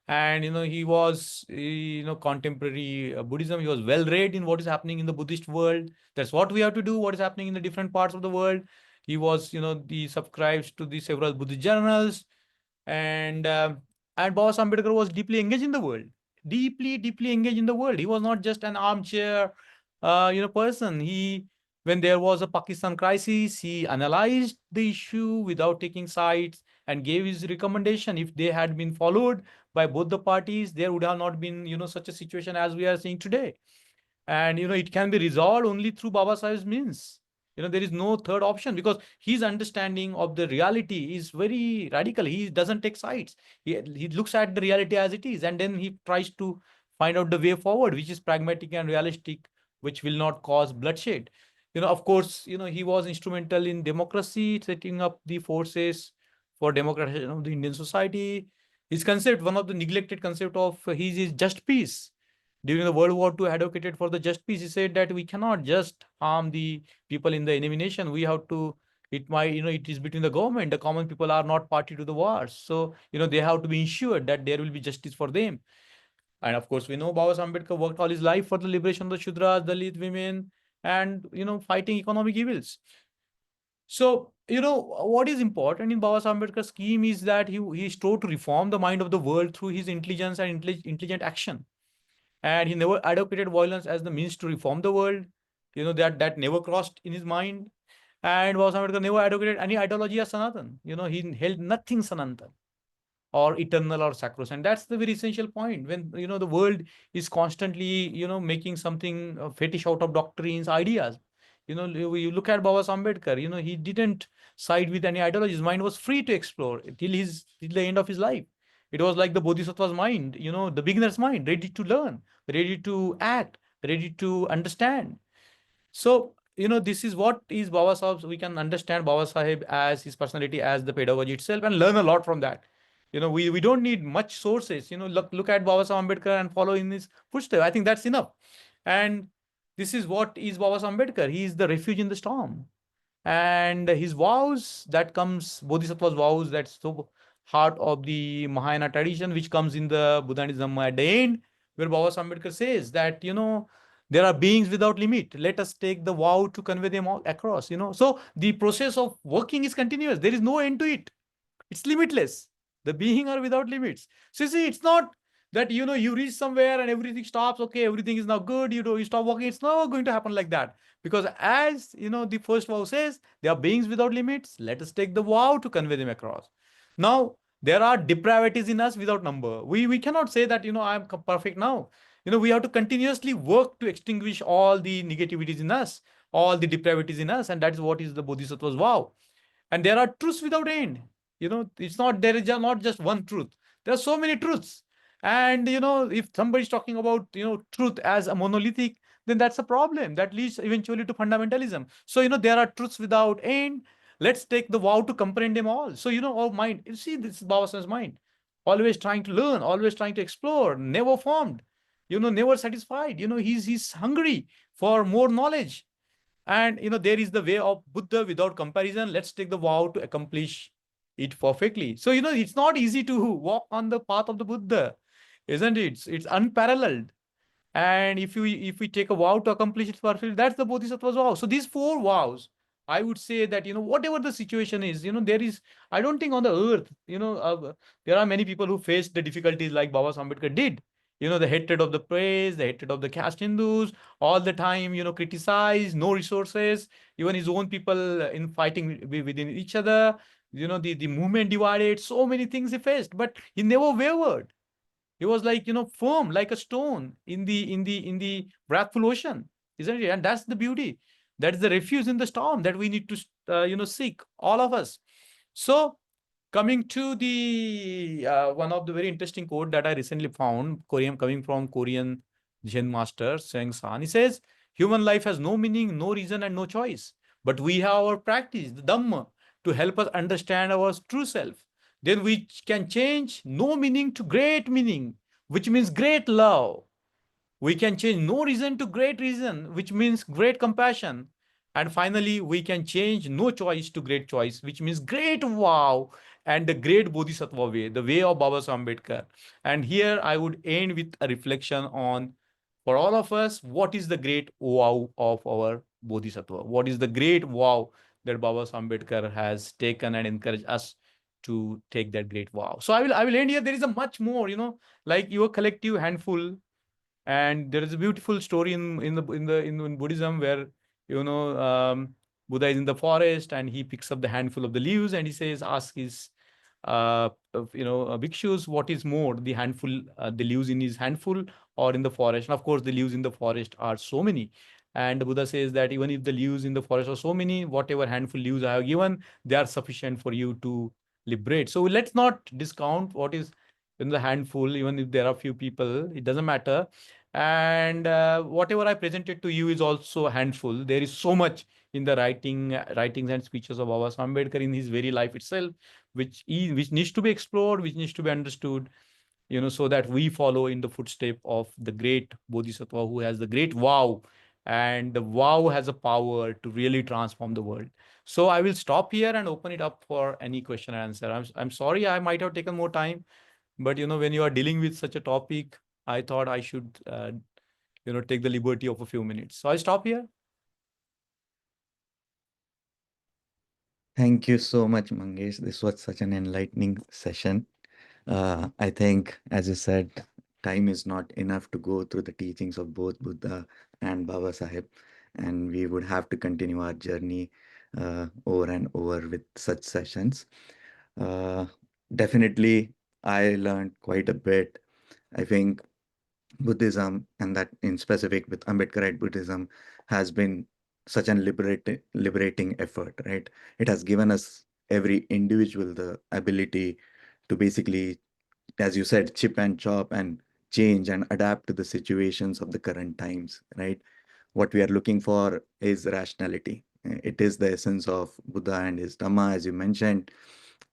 And, he was, contemporary Buddhism. He was well read in what is happening in the Buddhist world. That's what we have to do, what is happening in the different parts of the world. He was, the subscribes to the several Buddhist journals, and Baba Ambedkar was deeply engaged in the world, deeply engaged in the world. He was not just an armchair, person. When there was a Pakistan crisis, he analyzed the issue without taking sides and gave his recommendation. If they had been followed by both the parties, there would have not been, such a situation as we are seeing today. And it can be resolved only through Baba Sahib's means. There is no third option, because his understanding of the reality is very radical. He doesn't take sides. He looks at the reality as it is, and then he tries to find out the way forward, which is pragmatic and realistic, which will not cause bloodshed. Of course, he was instrumental in democracy, setting up the forces for democratization of the Indian society. His concept, one of the neglected concept of his, is just peace. During the World War II, advocated for the just peace. He said that we cannot just harm the people in the enemy nation. We have to, it is between the government. The common people are not party to the wars. So, they have to be ensured that there will be justice for them. And of course, we know Baba Ambedkar worked all his life for the liberation of the Shudras, Dalit women, and, fighting economic evils. So, what is important in Baba Ambedkar's scheme is that he strove to reform the mind of the world through his intelligence and intelligent action. And he never advocated violence as the means to reform the world. That never crossed in his mind. And Baba Ambedkar never advocated any ideology as Sanatan. He held nothing Sanatan or eternal or sacrosanct. That's the very essential point. When the world is constantly making something fetish out of doctrines, ideas. You look at Baba Ambedkar. He didn't side with any ideology. His mind was free to explore till the end of his life. It was like the Bodhisattva's mind, the beginner's mind, ready to learn, ready to act, ready to understand. So, this is what is Baba Sahib. We can understand Baba Sahib as his personality, as the pedagogy itself, and learn a lot from that. We don't need much sources. Look at Baba Sahib Ambedkar and follow in his footsteps. I think that's enough. And this is what is Baba Sahib Ambedkar. He is the refuge in the storm. And his vows, that comes, Bodhisattva's vows, that's so heart of the Mahayana tradition, which comes in the Buddhism at the end, where Baba Ambedkar says that, there are beings without limit. Let us take the vow to convey them all across. So the process of working is continuous. There is no end to it. It's limitless. The being are without limits. So you see, it's not that you reach somewhere and everything stops. Okay, everything is now good. You stop working. It's not going to happen like that. Because as the first vow says, there are beings without limits. Let us take the vow to convey them across. Now, there are depravities in us without number. We cannot say that I'm perfect now. We have to continuously work to extinguish all the negativities in us, all the depravities in us, and that is what is the Bodhisattva's vow. And there are truths without end. It's not, there is not just one truth. There are so many truths. And if somebody's talking about truth as a monolithic, then that's a problem that leads eventually to fundamentalism. So there are truths without end. Let's take the vow to comprehend them all. So our mind, you see, this is Baba Sahib's mind, always trying to learn, always trying to explore, never formed, never satisfied. He's hungry for more knowledge. And there is the way of Buddha without comparison. Let's take the vow to accomplish it perfectly. So it's not easy to walk on the path of the Buddha, isn't it? It's unparalleled. And if we take a vow to accomplish it perfectly, that's the Bodhisattva's vow. So these four vows, I would say that whatever the situation is, there is, I don't think on the earth, there are many people who face the difficulties like Baba Ambedkar did. The hatred of the praise, the hatred of the caste Hindus, all the time, criticize, no resources, even his own people in fighting within each other, the movement divided, so many things he faced, but he never wavered. He was like, firm like a stone in the wrathful ocean, isn't it? And that's the beauty. That's the refuge in the storm that we need to, seek, all of us. So, coming to the one of the very interesting quote that I recently found, Korean, coming from Korean Zen master Seng San. He says, "Human life has no meaning, no reason, and no choice. But we have our practice, the Dhamma, to help us understand our true self. Then we can change no meaning to great meaning, which means great love. We can change no reason to great reason, which means great compassion. And finally, we can change no choice to great choice, which means great wow and the great Bodhisattva way, the way of Baba Ambedkar. And here I would end with a reflection on, for all of us, what is the great wow of our Bodhisattva? What is the great wow that Baba Ambedkar has taken and encouraged us to take that great wow? So I will end here. There is a much more, like your collective handful. And there is a beautiful story in Buddhism where, Buddha is in the forest and he picks up the handful of the leaves and he says, ask his bhikshus, what is more, the handful, the leaves in his handful or in the forest. And of course the leaves in the forest are so many, and the Buddha says that even if the leaves in the forest are so many, whatever handful leaves I have given, they are sufficient for you to liberate. So let's not discount what is in the handful, even if there are few people, it doesn't matter. And whatever I presented to you is also a handful. There is so much in the writings and speeches of Baba Ambedkar in his very life itself, which needs to be explored, which needs to be understood, so that we follow in the footstep of the great Bodhisattva who has the great wow, and the wow has a power to really transform the world. So I will stop here and open it up for any question and answer. I'm sorry I might have taken more time, but when you are dealing with such a topic, I thought I should take the liberty of a few minutes. So I stop here. Thank you so much, Mangesh. This was such an enlightening session. I think, as you said, time is not enough to go through the teachings of both Buddha and Baba Sahib, and we would have to continue our journey over and over with such sessions. Uh, Definitely, I learned quite a bit. I think Buddhism, and that in specific with Ambedkarite Buddhism, has been such an liberating effort, right? It has given us, every individual, the ability to basically, as you said, chip and chop and change and adapt to the situations of the current times, right? What we are looking for is rationality. It is the essence of Buddha and his Dhamma, as you mentioned.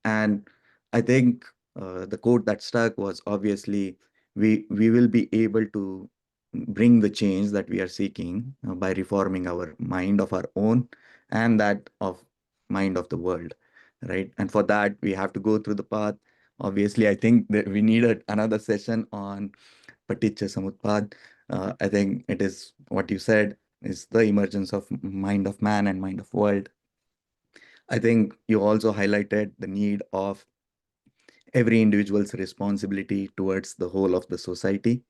And I think the quote that stuck was, obviously, we will be able to bring the change that we are seeking by reforming our mind of our own and that of mind of the world, right? And for that, we have to go through the path. Obviously, I think that we needed another session on Paticca Samutpad. I think it is what you said is the emergence of mind of man and mind of world. I think you also highlighted the need of every individual's responsibility towards the whole of the society.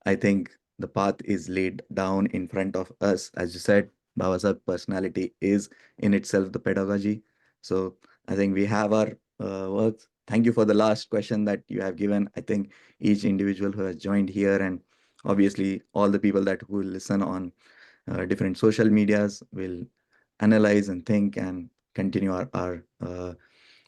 I think the path is laid down in front of us. As you said, Baba's personality is in itself the pedagogy. So I think we have our works. Thank you for the last question that you have given. I think each individual who has joined here, and obviously all the people that will listen on different social medias, will analyze and think and continue our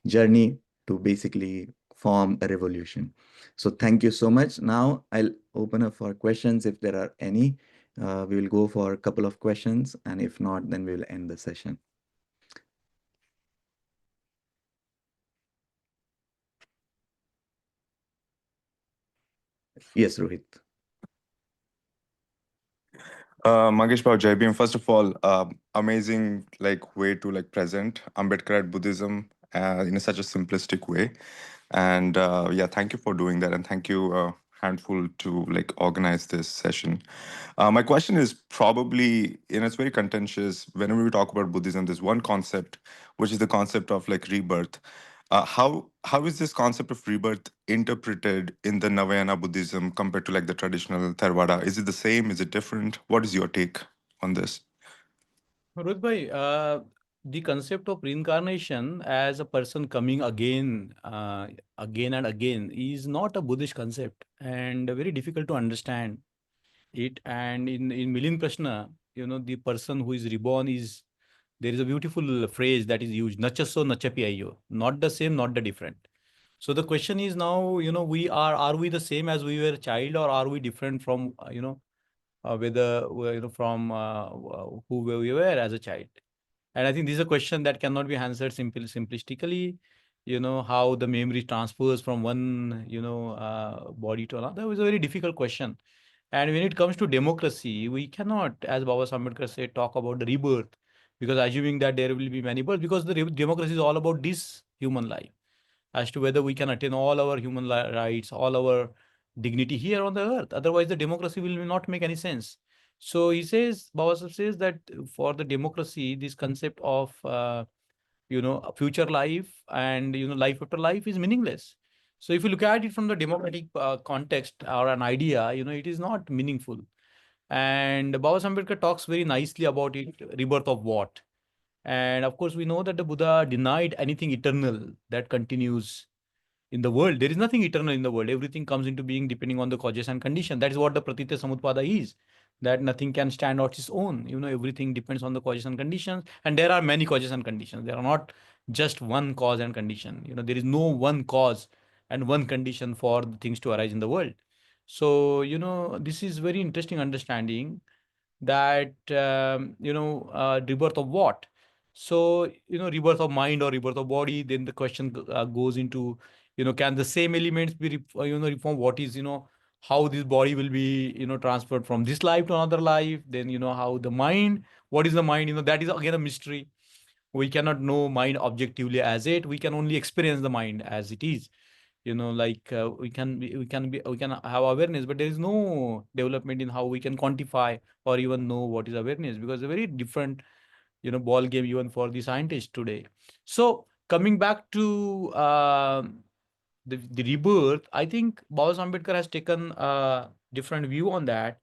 journey to basically form a revolution. So thank you so much. Now I'll open up for questions if there are any. We will go for a couple of questions, and if not, then we'll end the session. Yes, Rohit. Mangesh Bhau, Jai Bhim. First of all, amazing like way to like present Ambedkarite Buddhism in such a simplistic way. And yeah, thank you for doing that, and thank you, Handful, to like organize this session. My question is probably, it's very contentious. Whenever we talk about Buddhism, there's one concept, which is the concept of like rebirth. how is this concept of rebirth interpreted in the Navayana Buddhism compared to like the traditional Theravada? Is it the same? Is it different? What is your take on this? Rohit bhai, the concept of reincarnation as a person coming again, again and again is not a Buddhist concept and very difficult to understand it. And in Milind Prashna, the person who is reborn is, there is a beautiful phrase that is used, nachaso nachapi ayyo, not the same, not the different. So the question is now, are we the same as we were a child, or are we different from, whether, from who we were as a child? And I think this is a question that cannot be answered simplistically. How the memory transfers from one, body to another. It was a very difficult question. And when it comes to democracy, we cannot, as Baba Ambedkar said, talk about the rebirth, because assuming that there will be many births, because the democracy is all about this human life, as to whether we can attain all our human rights, all our dignity here on the earth. Otherwise, the democracy will not make any sense. So he says, Baba Sahib says that for the democracy, this concept of a future life and life after life is meaningless. So if you look at it from the democratic context or an idea, it is not meaningful. And Baba Ambedkar talks very nicely about it, rebirth of what. And of course, we know that the Buddha denied anything eternal that continues in the world. There is nothing eternal in the world. Everything comes into being depending on the causes and condition. That is what the Pratitya Samutpada is. That nothing can stand on its own. Everything depends on the causes and conditions. And there are many causes and conditions. There are not just one cause and condition. There is no one cause and one condition for the things to arise in the world. So, this is very interesting understanding that rebirth of what. So rebirth of mind or rebirth of body. Then the question goes into, can the same elements be reformed? What is, how this body will be transferred from this life to another life. Then how the mind, what is the mind, that is again a mystery. We cannot know mind objectively as it. We can only experience the mind as it is. Like we can have awareness, but there is no development in how we can quantify or even know what is awareness, because a very different ball game even for the scientists today. So coming back to the rebirth, I think Baba Ambedkar has taken a different view on that.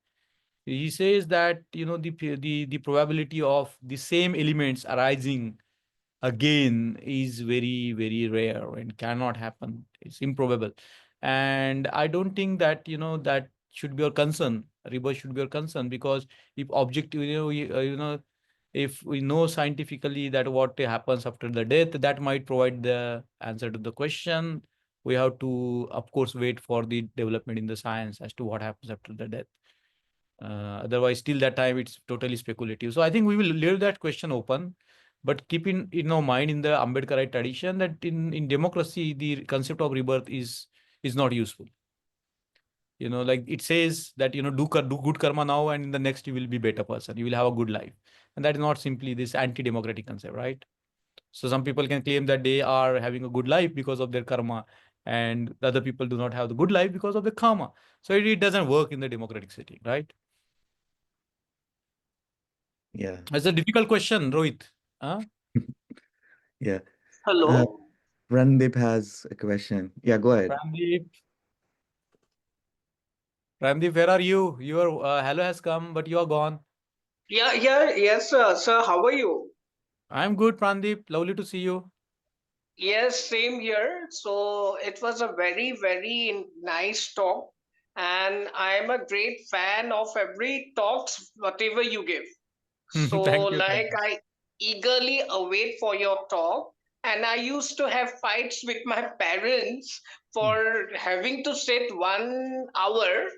He says that the probability of the same elements arising again is very, very rare and cannot happen. It's improbable. And I don't think that that should be our concern. Rebirth should be our concern, because if objective, if we know scientifically that what happens after the death, that might provide the answer to the question. We have to, of course, wait for the development in the science as to what happens after the death. Otherwise, till that time, it's totally speculative. So I think we will leave that question open, but keep in our mind in the Ambedkarite tradition that in democracy, the concept of rebirth is not useful. Like it says that do good karma now, and in the next you will be better person. You will have a good life, and that is not simply this anti-democratic concept, right? So some people can claim that they are having a good life because of their karma, and the other people do not have the good life because of the karma. So it doesn't work in the democratic setting, right? Yeah. It's a difficult question, Rohit. Huh? Yeah. Uh, Hello. Randeep has a question. Yeah, go ahead. Ramdeep, Ramdeep, where are you? Your hello has come, but you are gone. Yes, sir. How are you? I'm good, Prandeep. Lovely to see you. Yes, same here. So it was a very, very nice talk, and I'm a great fan of every talks, whatever you give. So, Thank you. Thank like, you. I eagerly await for your talk, and I used to have fights with my parents Hmm. for having to sit 1 hour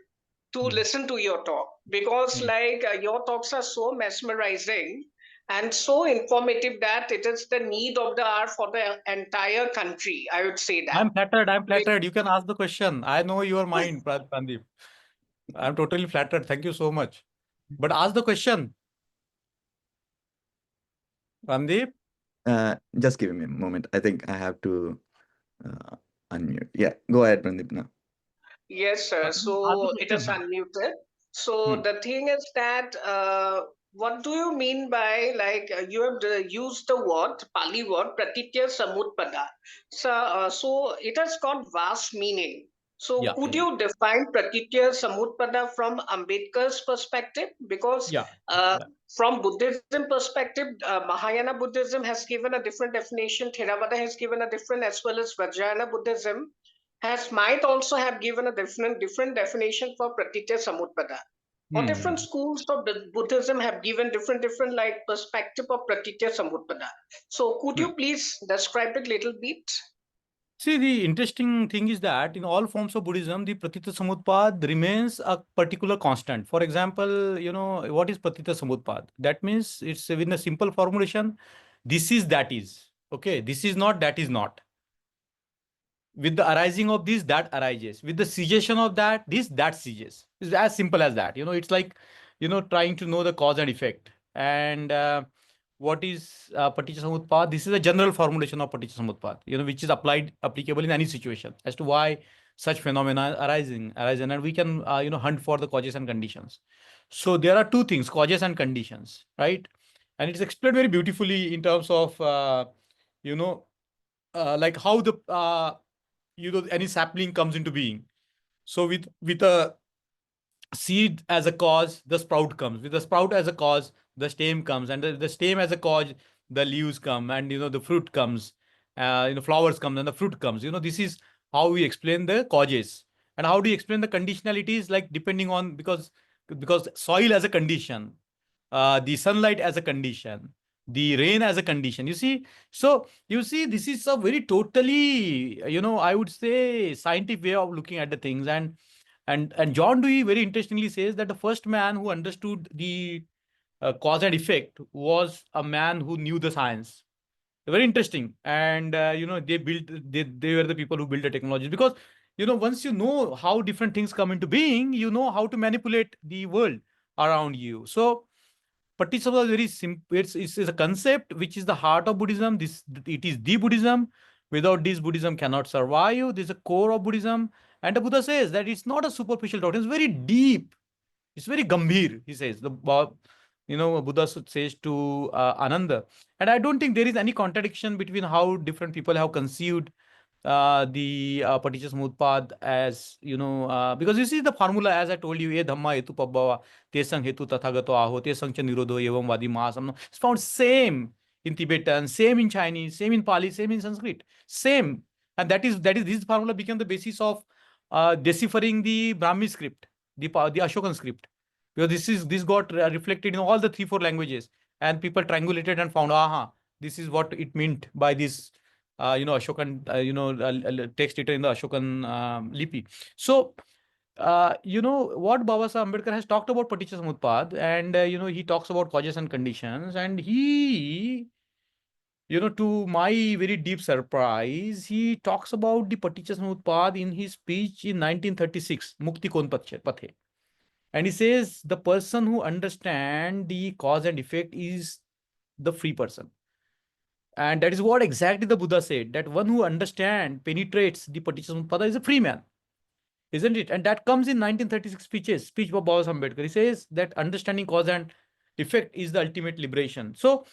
to Hmm. listen to your talk, because Hmm. like your talks are so mesmerizing and so informative that it is the need of the hour for the entire country, I would say that. I'm flattered. I'm Be- flattered. You can ask the question. I know your mind, Prandeep. I'm totally flattered. Thank you so much. But ask the question, Prandeep. Just give me a moment. I think I have to uh, unmute. Yeah, go ahead, Randeep now. yes, sir. Prandeep, ask the So it is question. unmuted. So Hmm. the thing is that what do you mean by, like, you have used the word, Pali word, Pratitya Samutpada. So it has got vast meaning. So Yeah, could you define Pratitya Samutpada from Ambedkar's perspective? Because yeah, uh, yeah. from Buddhism perspective, Mahayana Buddhism has given a different definition, Theravada has given a different, as well as Vajrayana Buddhism has might also have given a different definition for Pratitya Samutpada, or different Hmm. schools of Buddhism have given different like perspective of Pratitya Samutpada. So could Hmm. you please describe it a little bit? See, the interesting thing is that in all forms of Buddhism, the Pratitya Samutpad remains a particular constant. For example, what is Pratitya Samutpad? That means it's within a simple formulation, this is that is. Okay, this is not, that is not. With the arising of this, that arises. With the cessation of that, this, that ceases. It's as simple as that. It's like, trying to know the cause and effect. And what is Paticca Samutpad? This is a general formulation of Paticca Samutpad, which is applicable in any situation as to why such phenomena arise, and we can, hunt for the causes and conditions. So there are two things, causes and conditions, right? And it's explained very beautifully in terms of, you know, like how the any sapling comes into being. So with a seed as a cause, the sprout comes. With the sprout as a cause, the stem comes, and the stem as a cause, the leaves come, and the fruit comes. Flowers come, and the fruit comes. This is how we explain the causes. And how do you explain the conditionalities? Like depending on, because soil as a condition, the sunlight as a condition, the rain as a condition. So this is a very totally, I would say, scientific way of looking at the things. And John Dewey very interestingly says that the first man who understood the cause and effect was a man who knew the science. Very interesting. And they were the people who built the technologies, because once you know how different things come into being, you know how to manipulate the world around you. So Paticca is very simple. It's a concept which is the heart of Buddhism. It is the Buddhism. Without this, Buddhism cannot survive. This is a core of Buddhism. And the Buddha says that it's not a superficial doctrine. It's very deep. It's very gambhir. He says Buddha says to Ananda. And I don't think there is any contradiction between how different people have conceived the Paticca Samutpad, as because you see the formula, as I told you, e dhamma hetu pabbhava, tesang hetu tathagato aho, tesang cha nirodho evam vadi mahasam. It's found same in Tibetan, same in Chinese, same in Pali, same in Sanskrit, same. And that is this formula became the basis of deciphering the Brahmi script, the Ashokan script, because this got reflected in all the 3-4 languages, and people triangulated and found, aha, this is what it meant by this Ashokan, text written in the Ashokan Lipi. So, what Baba Sahib Ambedkar has talked about Paticca Samutpad, and, he talks about causes and conditions, and he, to my very deep surprise, he talks about the Paticca Samutpad in his speech in 1936, Mukti Kon Pathe. And he says the person who understands the cause and effect is the free person. And that is what exactly the Buddha said, that one who understands, penetrates the Paticca Samuppada is a free man, isn't it? And that comes in 1936 speech by Baba Ambedkar. He says that understanding cause and effect is the ultimate liberation. So,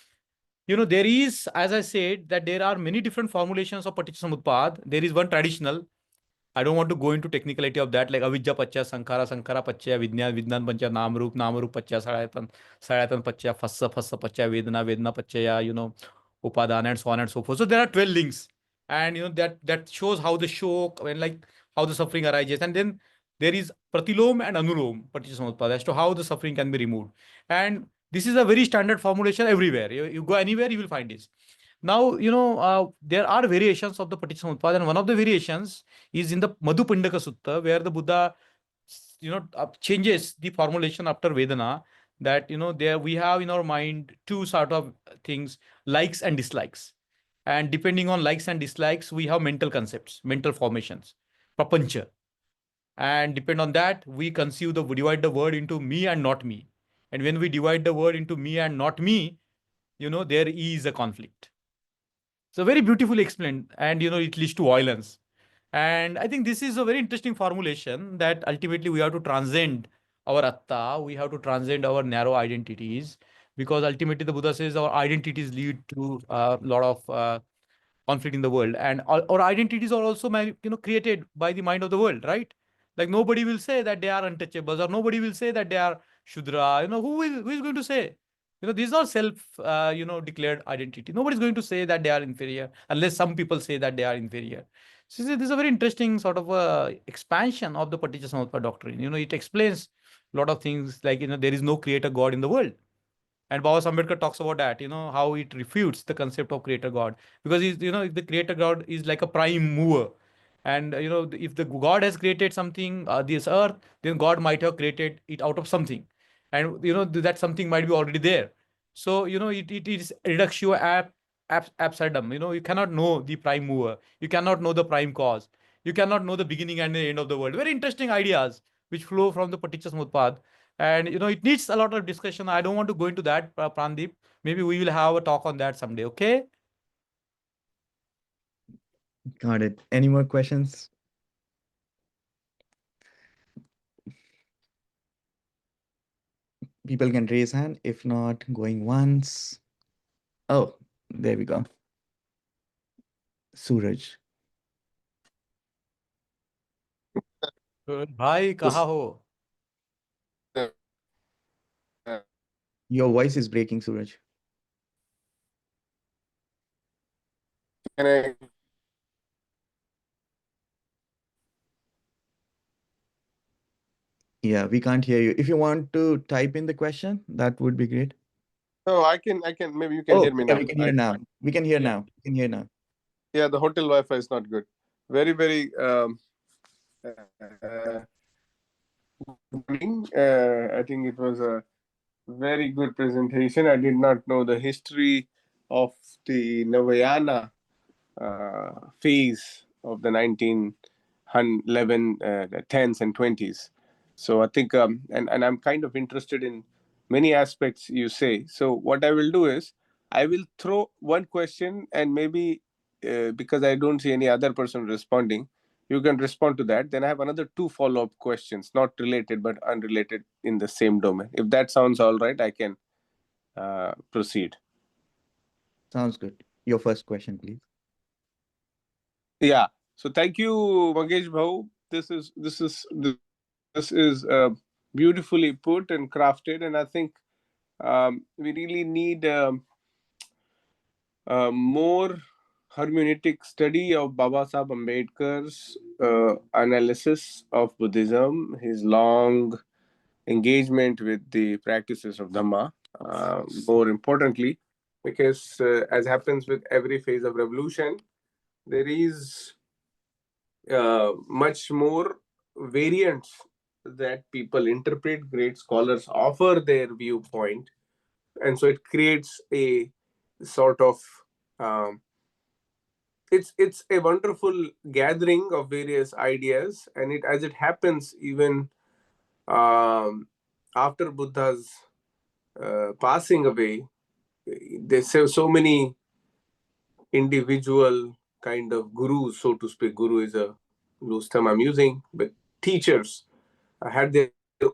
there is, as I said, that there are many different formulations of Paticca Samutpad. There is one traditional. I don't want to go into technicality of that, like avidya pachya, sankhara pachya, vijnan pachya, namrup pachya, sarayatan pachya, phassa pachya, vedana pachya, upadana, and so on and so forth. So there are 12 links, and that shows how the shok, and like how the suffering arises. And then there is pratilom and anulom Paticca Samutpada, as to how the suffering can be removed. And this is a very standard formulation everywhere. You go anywhere, you will find this. Now, there are variations of the Paticca Samutpada, and one of the variations is in the Madhupindaka Sutta, where the Buddha, changes the formulation after Vedana. That, there we have in our mind two sort of things, likes and dislikes. And depending on likes and dislikes, we have mental concepts, mental formations, prapancha. And depend on that, we divide the word into me and not me. And when we divide the word into me and not me, there is a conflict. So very beautifully explained, and it leads to violence. And I think this is a very interesting formulation, that ultimately we have to transcend our atta, we have to transcend our narrow identities, because ultimately the Buddha says our identities lead to a lot of conflict in the world, and our identities are also created by the mind of the world, right? Like nobody will say that they are untouchables, or nobody will say that they are shudra. Who is going to say? These are self declared identity. Nobody's going to say that they are inferior, unless some people say that they are inferior. So this is a very interesting sort of expansion of the Paticca doctrine. It explains a lot of things, like there is no creator God in the world. And Baba Ambedkar talks about that, how it refutes the concept of creator God, because the creator God is like a prime mover. And if the God has created something, this earth, then God might have created it out of something, and that something might be already there. So it is reductio absurdum. You cannot know the prime mover, you cannot know the prime cause, you cannot know the beginning and the end of the world. Very interesting ideas which flow from the Paticca Samutpad. And it needs a lot of discussion. I don't want to go into that, Prandeep. Maybe we will have a talk on that someday. Okay. Got it. Any more questions? People can raise hand. If not, going once. Oh, there we go. Suraj. भाई कहाँ हो? Your voice is breaking, Suraj. Can I? Yeah, we can't hear you. If you want to type in the question, that would be great. Oh, I can. Maybe you can hear me Yeah, now. we can hear now. We can hear Yeah. now. We can hear now. Yeah, the hotel Wi-Fi is not good. Very, very good morning. I think it was a very good presentation. I did not know the history of the Navayana phase of the 1911 10s and 20s. So I think, and I'm kind of interested in many aspects you say. So what I will do is, I will throw one question, and maybe because I don't see any other person responding, you can respond to that. Then I have another two follow-up questions, not related but unrelated in the same domain. If that sounds all right, I can proceed. Sounds good. Your first question, please. Yeah. So thank you, Mangesh Bhau. This is beautifully put and crafted, and I think we really need more hermeneutic study of Baba Sahib Ambedkar's analysis of Buddhism, his long engagement with the practices of Dhamma. More importantly, because as happens with every phase of revolution, there is much more variants that people interpret. Great scholars offer their viewpoint, and so it creates a sort of um, it's a wonderful gathering of various ideas, and it as it happens, even um, after Buddha's passing away, there's so many individual kind of gurus, so to speak. Guru is a loose term I'm using, but teachers had their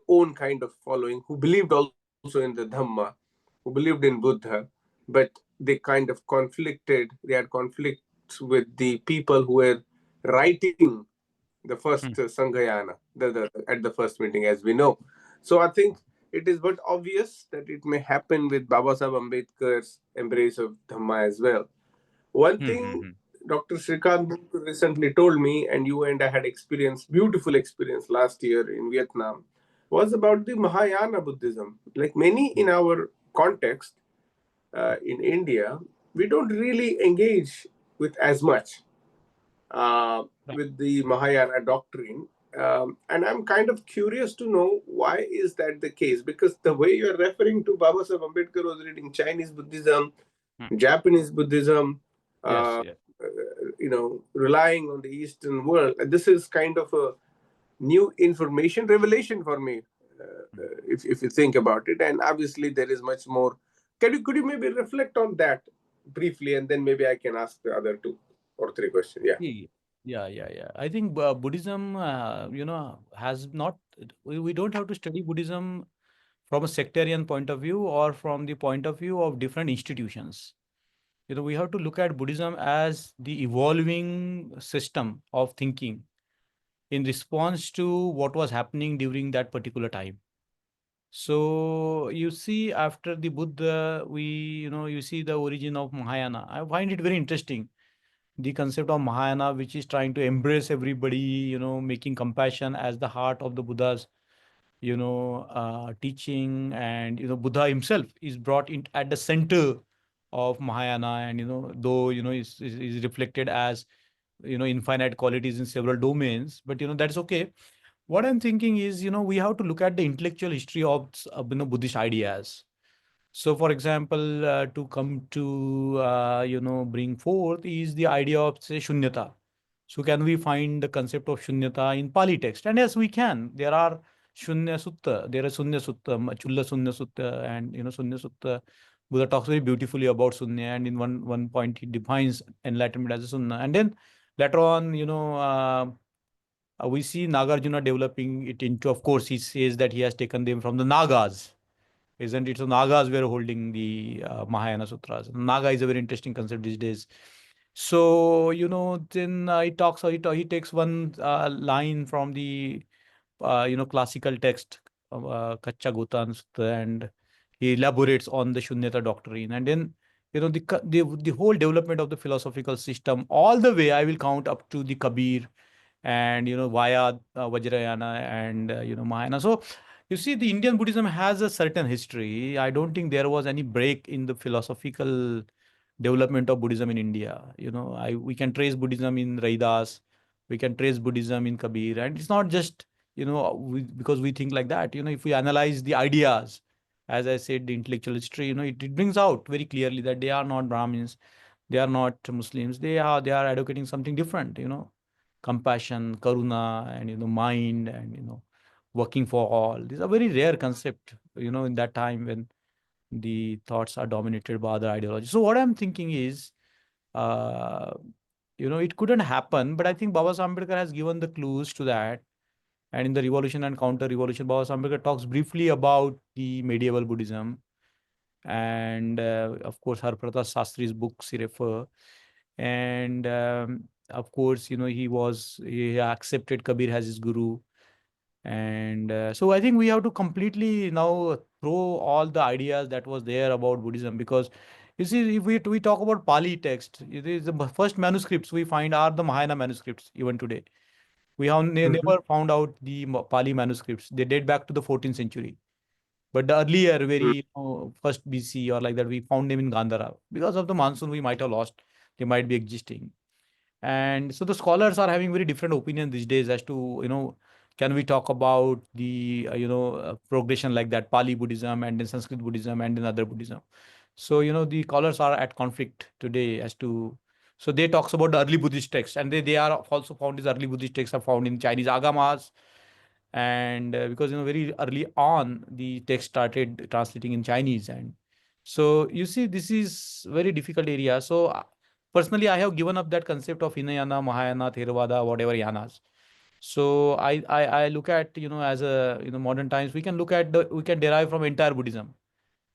own kind of following, who believed also in the Dhamma, who believed in Buddha, but they kind of conflicted. They had conflicts with the people who were writing the first Sanghayana at the first meeting, as we know. So I think it is but obvious that it may happen with Baba Sahib Ambedkar's embrace of Dhamma as well. One thing Dr. Srikant recently told me, and you and I had beautiful experience last year in Vietnam, was about the Mahayana Buddhism. Like many in our context in India, we don't really engage with as much with the Mahayana doctrine. And I'm kind of curious to know, why is that the case? Because the way you're referring to, Baba Sahib Ambedkar was reading Chinese Buddhism, Japanese Buddhism, Yes. uh, relying on the Eastern world. This is kind of a new information revelation for me, if you think about it. And obviously, there is much more. Could you maybe reflect on that briefly, and then maybe I can ask the other two or three questions? Yeah. Yeah. I think Buddhism, has not. We don't have to study Buddhism from a sectarian point of view or from the point of view of different institutions. We have to look at Buddhism as the evolving system of thinking in response to what was happening during that particular time. So you see, after the Buddha, you see the origin of Mahayana. I find it very interesting, the concept of Mahayana, which is trying to embrace everybody, making compassion as the heart of the Buddha's, teaching. And, Buddha himself is brought in at the center of Mahayana. And, though, is reflected as, infinite qualities in several domains, but, that's okay. What I'm thinking is, we have to look at the intellectual history of, Buddhist ideas. So, for example, to come to, bring forth is the idea of, say, shunyata. So, can we find the concept of shunyata in Pali text? And yes, we can. There are Shunya Sutta, there is Sunya Sutta, Chulla Sunya Sutta, and, Sunya Sutta. Buddha talks very beautifully about Sunya, and in one point, he defines enlightenment as a Sunna. And then later on, we see Nagarjuna developing it into, of course, he says that he has taken them from the Nagas, isn't it? So Nagas were holding the Mahayana Sutras. Naga is a very interesting concept these days. So, then he takes one line from the, classical text, Kacha Gotan Sutta, and he elaborates on the Shunyata doctrine. And then, the whole development of the philosophical system, all the way, I will count up to the Kabir, and, via Vajrayana and, Mahayana. So, you see, the Indian Buddhism has a certain history. I don't think there was any break in the philosophical development of Buddhism in India. We can trace Buddhism in Raidas, we can trace Buddhism in Kabir, and it's not just, because we think like that. If we analyze the ideas, as I said, the intellectual history, it brings out very clearly that they are not Brahmins, they are not Muslims, they are advocating something different. Compassion, karuna, and, mind, and, working for all. These are very rare concept, in that time when the thoughts are dominated by other ideologies. So what I'm thinking is, uh, it couldn't happen, but I think Baba Saheb Ambedkar has given the clues to that. And in the Revolution and Counter-Revolution, Baba Saheb Ambedkar talks briefly about the medieval Buddhism. And of course, Harprata Shastri's books he refer. And of course, he accepted Kabir as his guru. And so I think we have to completely now throw all the ideas that was there about Buddhism, because you see, if we talk about Pali text, it is the first manuscripts we find are the Mahayana manuscripts even today. We have never found out the Pali manuscripts. They date back to the 14th century. But the earlier, very first BC or like that, we found them in Gandhara. Because of the monsoon, we might have lost. They might be existing. And so the scholars are having very different opinions these days as to, can we talk about the, progression like that, Pali Buddhism and then Sanskrit Buddhism and then other Buddhism. So, the scholars are at conflict today as to, so they talks about the early Buddhist texts, and they are also found, these early Buddhist texts are found in Chinese agamas. And because, very early on, the text started translating in Chinese. And so you see, this is very difficult area. So personally, I have given up that concept of Hinayana, Mahayana, Theravada, whatever yanas. So I look at, as a, modern times, we can look at we can derive from entire Buddhism,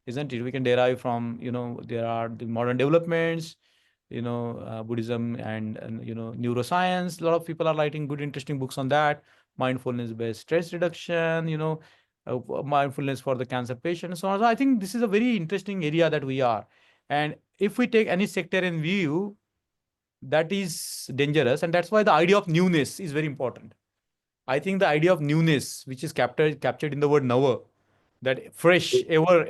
isn't it? We can derive from, there are the modern developments, Buddhism, and, neuroscience. A lot of people are writing good, interesting books on that. Mindfulness-based stress reduction, mindfulness for the cancer patients. So I think this is a very interesting area that we are. And if we take any sectarian view, that is dangerous. And that's why the idea of newness is very important. I think the idea of newness, which is captured in the word nava, that fresh, ever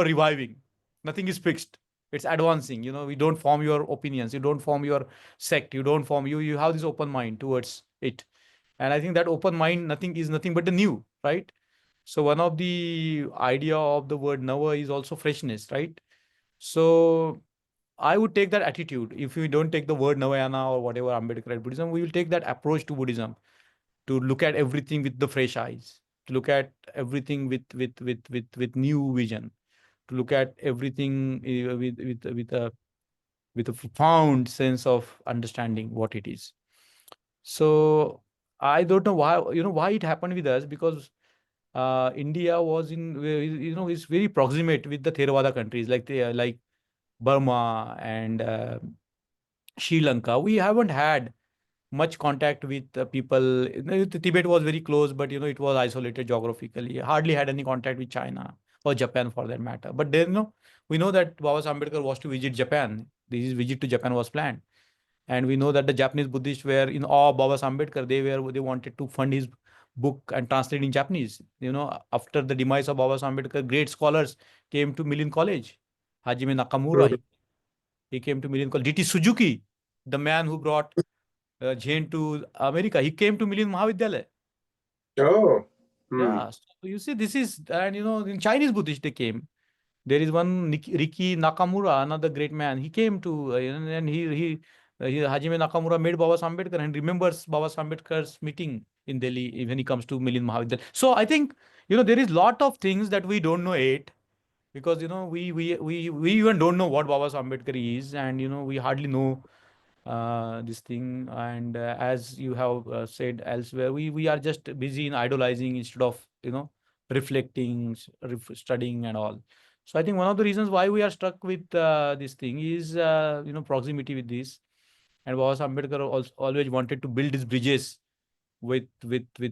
reviving. Nothing is fixed. It's advancing. We don't form your opinions. You don't form your sect. You don't form you have this open mind towards it. And I think that open mind, nothing is nothing but the new, right? So one of the idea of the word nava is also freshness, right? So I would take that attitude. If we don't take the word Navayana or whatever Ambedkarite Buddhism, we will take that approach to Buddhism, to look at everything with the fresh eyes, to look at everything with new vision, to look at everything with a with a profound sense of understanding what it is. So I don't know why it happened with us, because India was is very proximate with the Theravada countries like Burma and Sri Lanka. We haven't had much contact with people. Tibet was very close, but it was isolated geographically. Hardly had any contact with China or Japan for that matter. But then, we know that Baba Ambedkar was to visit Japan. This visit to Japan was planned, and we know that the Japanese Buddhists were in awe of Baba Ambedkar. They wanted to fund his book and translate in Japanese. After the demise of Baba Ambedkar, great scholars came to Millen College. Hajime Nakamura, he came to Millen College. D.T. Suzuki, the man who brought Jain to America, he came to Millen Mahavidyalaya. Oh. Yeah, so you see, this is, and in Chinese Buddhist they came. There is one Riki Nakamura, another great man. He came to, and Hajime Nakamura made Baba Ambedkar and remembers Baba Ambedkar's meeting in Delhi when he comes to Millen Mahavidyalaya. So I think, there is lot of things that we don't know yet, because, we even don't know what Baba Ambedkar is, and, we hardly know this thing. And as you have said elsewhere, we are just busy in idolizing instead of reflecting, studying and all. So I think one of the reasons why we are stuck with this thing is proximity with this. And Baba Ambedkar also always wanted to build his bridges with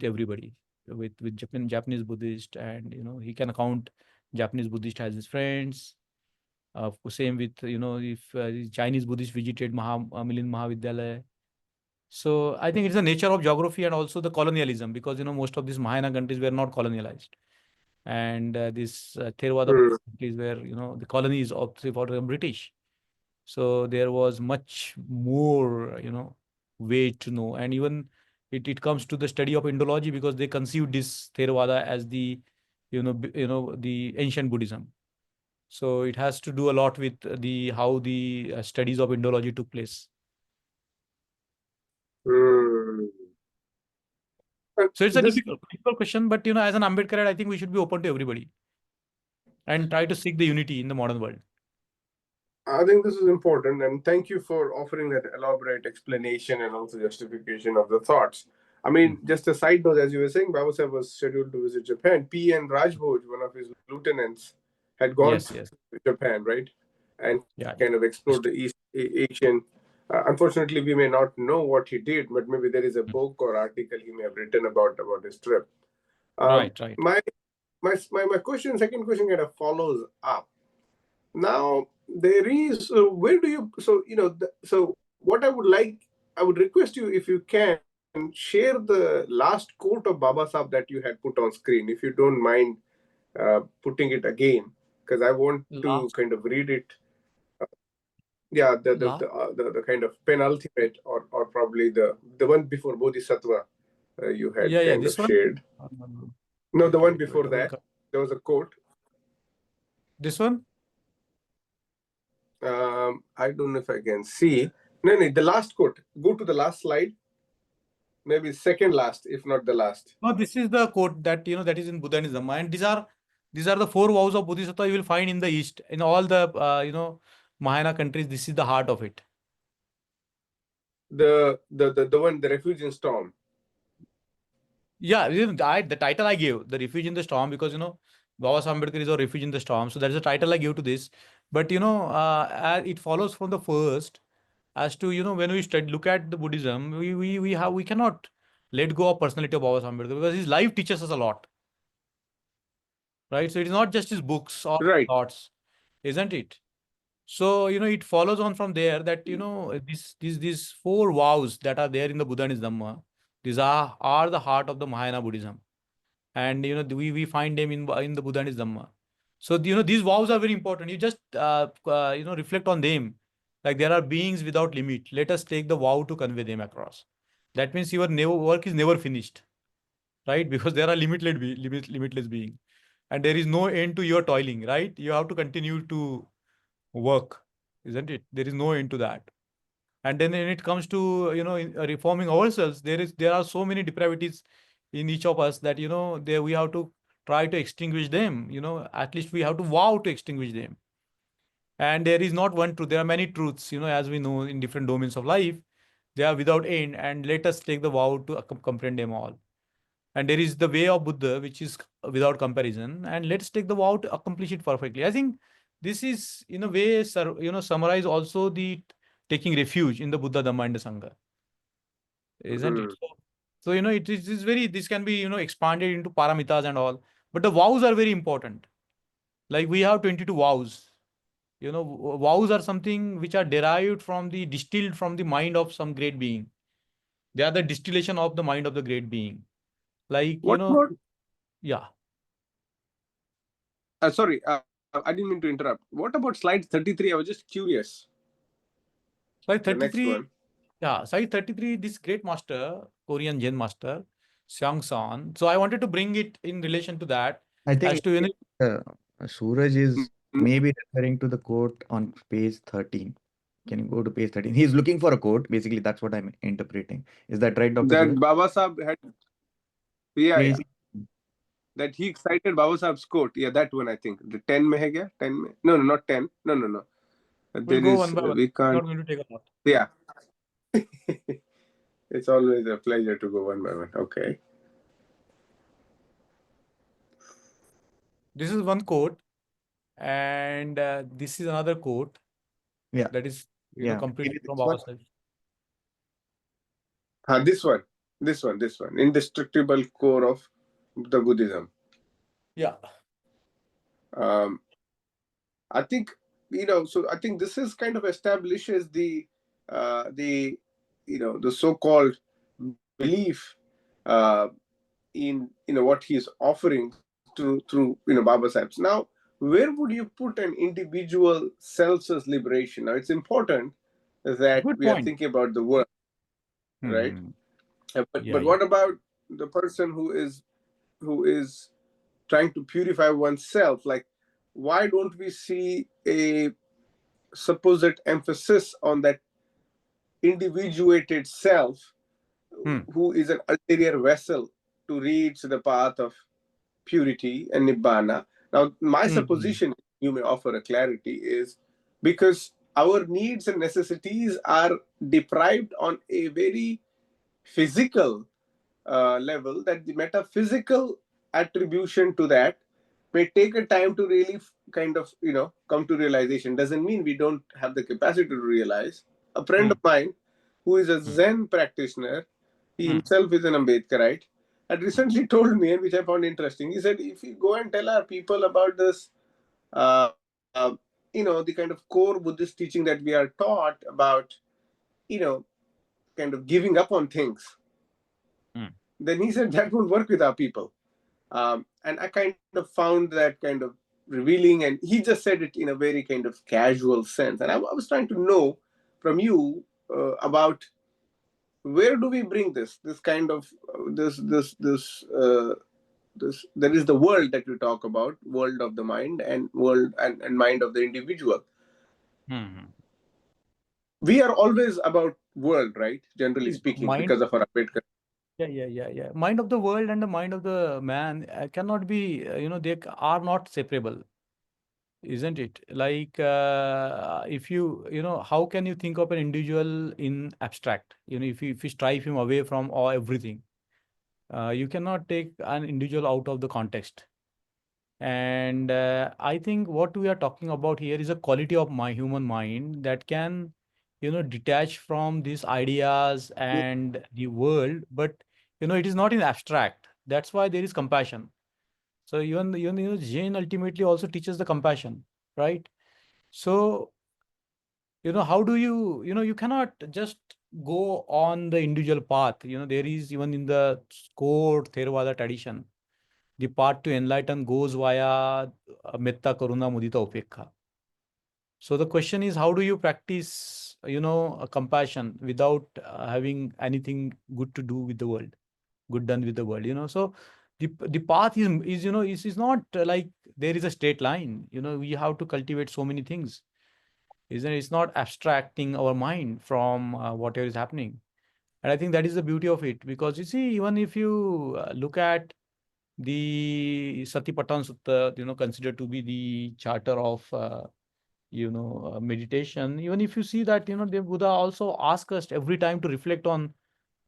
everybody, with Japanese Buddhist, and he can count Japanese Buddhist as his friends. Same with, if Chinese Buddhist visited Millen Mahavidyalaya. So I think it's the nature of geography and also the colonialism, because, most of these Mahayana countries were not colonialized. And this Theravada countries were, the colonies of, say, for the British. So there was much more, way to know. And even it comes to the study of Indology, because they conceived this Theravada as the, the ancient Buddhism. So it has to do a lot with how the studies of Indology took place. So it's a difficult question, but as an Ambedkarite, I think we should be open to everybody and try to seek the unity in the modern world. I think this is important, and thank you for offering that elaborate explanation and also justification of the thoughts. I mean, just a side note, as you were saying, Baba Sahib was scheduled to visit Japan. P.N. Rajbhoj, one of his lieutenants, had gone to Japan, right? And kind of explored the East Asian. Unfortunately, we may not know what he did, but maybe there is a book or article he may have written about his trip. Right. My question, second question, kind of follows up. Now there is where do you so what I would request you, if you can share the last quote of Baba Sahib that you had put on screen, if you don't mind putting it again, because I want to kind of read it. Yeah, the kind of penultimate, or probably the one before Bodhisattva you had kind of shared. No, the one before that, there was a quote. This one? I don't know if I can see. No, the last quote. Go to the last slide. Maybe second last, if not the last. No, this is the quote that that is in Buddhism, and these are the four vows of Bodhisattva you will find in the East, in all the Mahayana countries. This is the heart of it. The one, the refuge in storm. Yeah, the title I gave, the refuge in the storm, because Baba Ambedkar is our refuge in the storm. So that's the title I gave to this. But it follows from the first, as to when we look at the Buddhism, we cannot let go of personality of Baba Ambedkar, because his life teaches us a lot. Right? So it is not just his books or thoughts, isn't it? So it follows on from there that these four vows that are there in the Buddha and his Dhamma, these are the heart of the Mahayana Buddhism. And we find them in the Buddha and his Dhamma. So these vows are very important. You just reflect on them. Like, there are beings without limit. Let us take the vow to convey them across. That means your work is never finished, right? Because there are limitless beings, and there is no end to your toiling, right? You have to continue to work, isn't it? There is no end to that. And then when it comes to reforming ourselves, there are so many depravities in each of us that we have to try to extinguish them. At least we have to vow to extinguish them. And there is not one truth. There are many truths, as we know in different domains of life. They are without end. And let us take the vow to comprehend them all. And there is the way of Buddha, which is without comparison. And let's take the vow to accomplish it perfectly. I think this is, in a way, summarize also the taking refuge in the Buddha, Dhamma, and the Sangha, isn't it? So, it is very, this can be, expanded into paramitas and all. But the vows are very important. Like we have 22 vows. Vows are something which are derived from distilled from the mind of some great being. They are the distillation of the mind of the great being. Like, What about, yeah. sorry, I didn't mean to interrupt. What about slide 33? I was just curious. Slide The next 33. one. Yeah, slide 33, this great master, Korean Zen master, Xiang San. So I wanted to bring it in relation to that. I think As to, Suraj is Mhm. maybe referring to the quote on page 13. Can you go to page 13? He's looking for a quote. Basically, that's what I'm interpreting. Is that right, Dr. That Suraj? Baba Sahib had, yeah. Page, That he cited Baba Sahib's quote. Yeah, that one I think. The 10 mein hai kya? 10 mein? No, not 10. No. we'll There go is, one by one. we It's can't, not going to take a lot. yeah. It's always a pleasure to go one by one. Okay. This is one quote, and this is another quote yeah, that is, yeah. completely Maybe from this one. Baba Sahib. This one. Indestructible core of the Buddhism. Yeah. Um, I think, so I think this is kind of establishes the so-called belief in what he is offering through Baba Sahib's. Now, where would you put an individual self's liberation? Now, it's important that Good we are point. thinking about the world, right? Hmm. But Yeah. what about the person who is trying to purify oneself? Like, why don't we see a supposed emphasis on that individuated self who is an ulterior vessel to reach the path of purity and nibbana? Now, my supposition, you may offer a clarity, is because our needs and necessities are deprived on a very physical level, that the metaphysical attribution to that may take a time to really kind of come to realization. Doesn't mean we don't have the capacity to realize. A friend of mine who is a Zen practitioner, he himself is an Ambedkarite, had recently told me, and which I found interesting. He said, if we go and tell our people about this, uh, the kind of core Buddhist teaching that we are taught about, kind of giving up on things, then he said that won't work with our people. And I kind of found that kind of revealing, and he just said it in a very kind of casual sense. And I was trying to know from you about where do we bring this kind of this there is the world that we talk about, world of the mind and world and mind of the individual. We are always about world, right? Generally speaking, Mind. because of our Ambedkar. Yeah. Mind of the world and the mind of the man cannot be, they are not separable, isn't it? Like, if how can you think of an individual in abstract? If you strive him away from all everything, you cannot take an individual out of the context. And I think what we are talking about here is a quality of my human mind that can, detach from these ideas and the world, but it is not in abstract. That's why there is compassion. So even Jain ultimately also teaches the compassion, right? So how do you cannot just go on the individual path. There is, even in the core Theravada tradition, the path to enlighten goes via metta, karuna, mudita, upekha. So the question is, how do you practice, a compassion without having anything good to do with the world, good done with the world? So the path is not like there is a straight line. We have to cultivate so many things. Isn't it? It's not abstracting our mind from whatever is happening. And I think that is the beauty of it, because you see, even if you look at the Satipatthana Sutta, considered to be the charter of meditation. Even if you see that, the Buddha also asks us every time to reflect on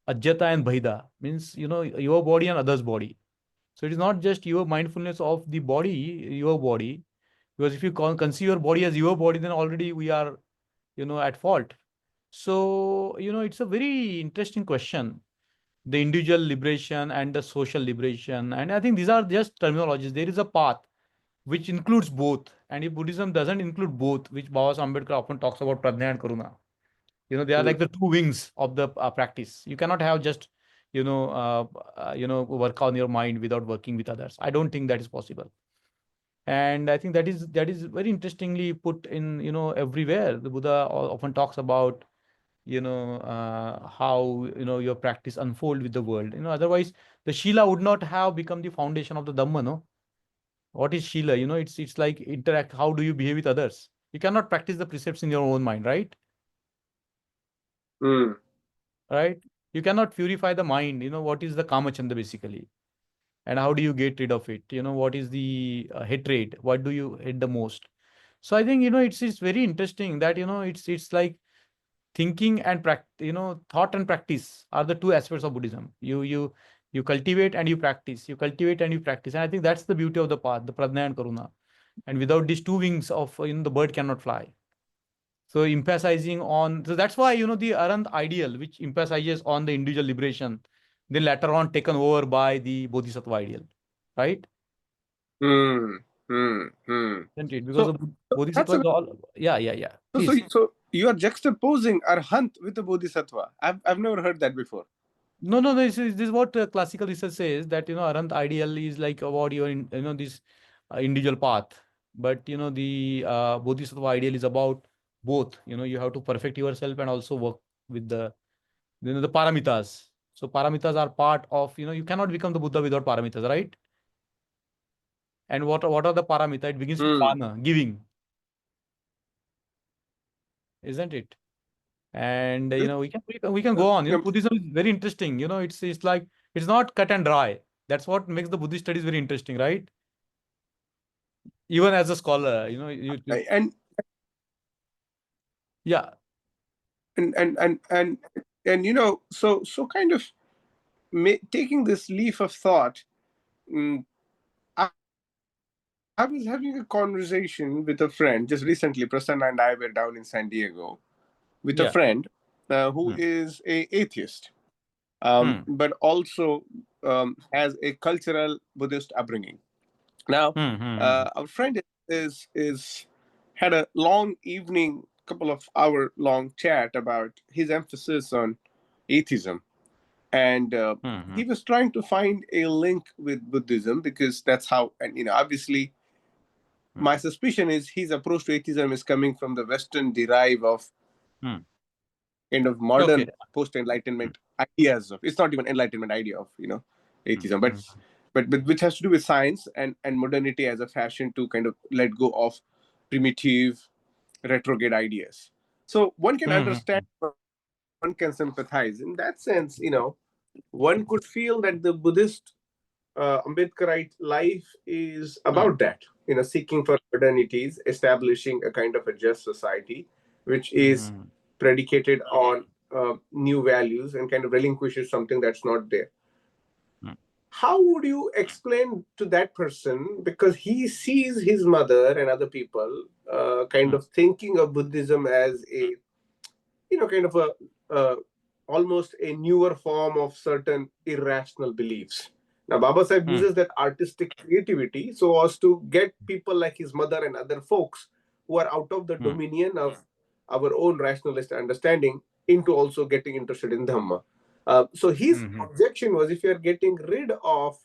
Ajjata and Bhaida, means, your body and others' body. So it is not just your mindfulness of the body, your body, because if you conceive your body as your body, then already we are, at fault. So, it's a very interesting question, the individual liberation and the social liberation. And I think these are just terminologies. There is a path which includes both. And if Buddhism doesn't include both, which Baba Ambedkar often talks about Pradnya and Karuna, they are like the two wings of the practice. You cannot have just, work on your mind without working with others. I don't think that is possible. And I think that is very interestingly put in, everywhere. The Buddha often talks about, how, your practice unfold with the world. Otherwise, the Shila would not have become the foundation of the Dhamma, no? What is Shila? It's like interact. How do you behave with others? You cannot practice the precepts in your own mind, right? Mm. Right? You cannot purify the mind. What is the Kamachanda basically? And how do you get rid of it? What is the hatred? What do you hate the most? So I think, it's very interesting that, it's like thinking and practice, thought and practice are the two aspects of Buddhism. You cultivate and you practice. You cultivate and you practice. And I think that's the beauty of the path, the Prajna and Karuna. And without these two wings of, the bird cannot fly. So emphasizing on, so that's why, the Arhant ideal, which emphasizes on the individual liberation, then later on taken over by the Bodhisattva ideal, right? Mm. Mm. Mm. Isn't it? Because So the that's Bodhisattva a is all, yeah. so Please. you are juxtaposing Arhant with the Bodhisattva. I've never heard that before. No. This is what classical research says, that, Arhant ideal is like about your, this individual path. But, the Bodhisattva ideal is about both. You have to perfect yourself and also work with the paramitas. So paramitas are part of, you cannot become the Buddha without paramitas, right? And what are the paramita? It begins with Mm. dana, giving, isn't it? And we can go on. Buddhism is very interesting. It's like it's not cut and dry. That's what makes the Buddhist studies very interesting, right? Even as a scholar, and yeah. and and and and and so kind of taking this leaf of thought. mm, I was having a conversation with a friend just recently. Prasanna and I were down in San Diego with a Yeah. friend who Hmm. is a atheist, Hmm. but also has a cultural Buddhist upbringing. Now, Hmm. Hmm. our friend is had a long evening, couple of hour long chat about his emphasis on atheism, and Hmm. Hmm. he was trying to find a link with Buddhism because that's how, and obviously, Hmm. my suspicion is his approach to atheism is coming from the Western derive of Hmm. kind of Okay. modern post Hmm. Enlightenment ideas of, it's not even Enlightenment idea of Hmm. atheism, Hmm. but which has to do with science and modernity as a fashion to kind of let go of primitive retrograde ideas. So one can Hmm. understand, one can sympathize in that sense. One could feel that the Buddhist Ambedkarite life is Hmm. about that, seeking for modernities, establishing a kind of a just society, which is Hmm. predicated on new values and kind of relinquishes something that's not there. Hmm. How would you explain to that person, because he sees his mother and other people kind Hmm. of thinking of Buddhism as a kind of a uh, almost a newer form of certain irrational beliefs. Now, Baba Sahib Hmm. uses that artistic creativity so as to get people like his mother and other folks who are out of the Hmm. dominion of our own rationalist understanding into also getting interested in Dhamma. So his Hmm. objection was, if you are getting rid of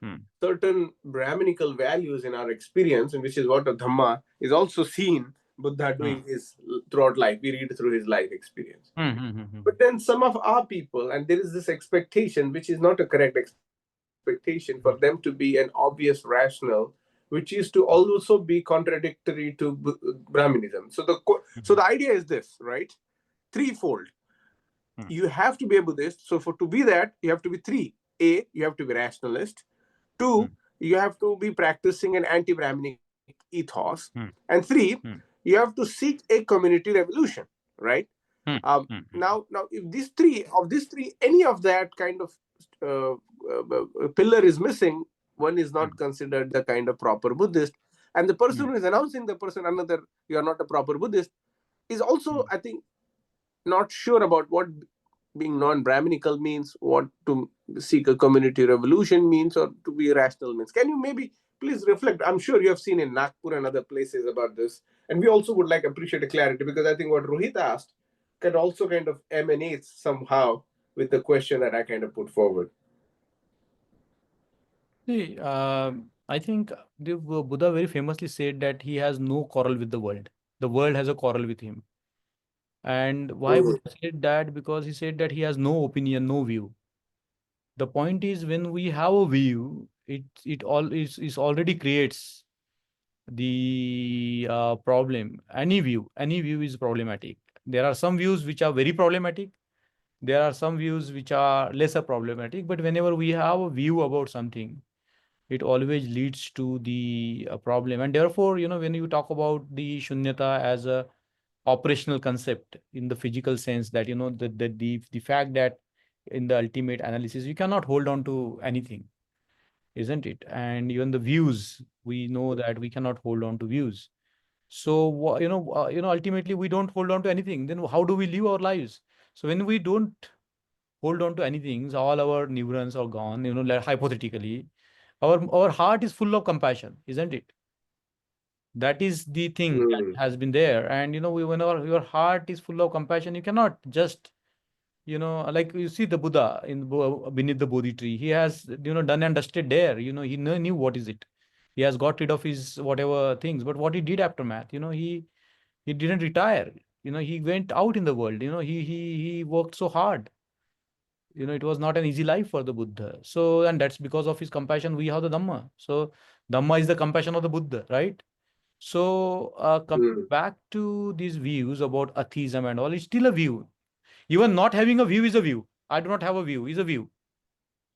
Hmm. certain Brahminical values in our experience, and which is what a Dhamma is also seen Buddha Hmm. doing his throughout life. We read through his life experience. Hmm. Hmm. But then some of our people, and there is this expectation, which is not a correct expectation, for them to be an obvious rational, which is to also be contradictory to Brahminism. So the idea is this, right? Threefold. Hmm. You have to be able this. So for to be that, you have to be three. A, you have to be rationalist. Hmm. Two, you have to be practicing an anti-Brahminic ethos. Hmm. And three, Hmm. you have to seek a community revolution, right? Hmm. Now, if these three, any of that kind of pillar is missing, one is not considered the kind of proper Buddhist. And the person who is announcing the person another, you are not a proper Buddhist, is also, I think, not sure about what being non-Brahminical means, what to seek a community revolution means, or to be rational means. Can you maybe please reflect? I'm sure you have seen in Nagpur and other places about this. And we also would like appreciate a clarity, because I think what Rohit asked can also kind of emanate somehow with the question that I kind of put forward. See, I think the Buddha very famously said that he has no quarrel with the world. The world has a quarrel with him. And why Mhm. Buddha said that? Because he said that he has no opinion, no view. The point is, when we have a view, it all is already creates the problem. Any view is problematic. There are some views which are very problematic. There are some views which are lesser problematic. But whenever we have a view about something, it always leads to the problem. And therefore, when you talk about the shunyata as a operational concept in the physical sense, that the fact that in the ultimate analysis you cannot hold on to anything, isn't it? And even the views, we know that we cannot hold on to views. So ultimately we don't hold on to anything. Then how do we live our lives? So when we don't hold on to anything, so all our neurons are gone, like hypothetically, our heart is full of compassion, isn't it? That is the thing that Mm. has been there. And when your heart is full of compassion, you cannot just like you see the Buddha beneath the Bodhi tree. He has done and dusted there. He knew what is it. He has got rid of his whatever things. But what he did aftermath, he didn't retire. He went out in the world. He worked so hard. It was not an easy life for the Buddha. So, and that's because of his compassion we have the Dhamma. So Dhamma is the compassion of the Buddha, right? So, coming Mm. back to these views about atheism and all, it's still a view. Even not having a view is a view. I do not have a view is a view,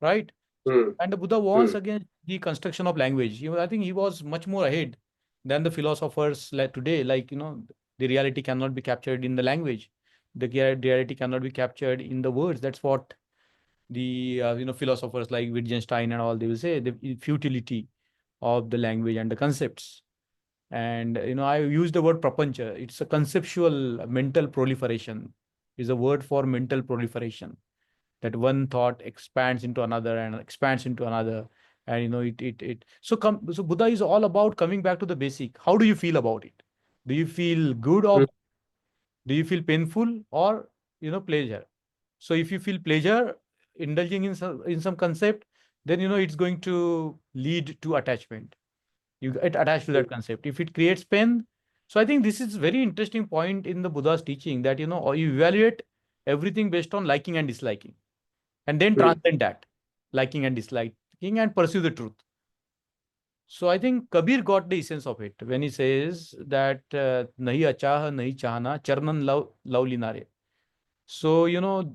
right? Mm. And the Buddha warns Mm. against the construction of language. I think he was much more ahead than the philosophers like today. Like, the reality cannot be captured in the language. The reality cannot be captured in the words. That's what the philosophers like Wittgenstein and all, they will say the futility of the language and the concepts. And I use the word prapancha. It's a conceptual mental proliferation, is a word for mental proliferation, that one thought expands into another and expands into another. And so Buddha is all about coming back to the basic. How do you feel about it? Do you feel good, or Mm. do you feel painful, or pleasure? So if you feel pleasure indulging in some concept, then it's going to lead to attachment. You get attached to that concept. If it creates pain, so I think this is very interesting point in the Buddha's teaching, that or you evaluate everything based on liking and disliking, and then Mm. transcend that liking and disliking and pursue the truth. So I think Kabir got the essence of it when he says that nahi achah nahi chahna charnan lav linare. So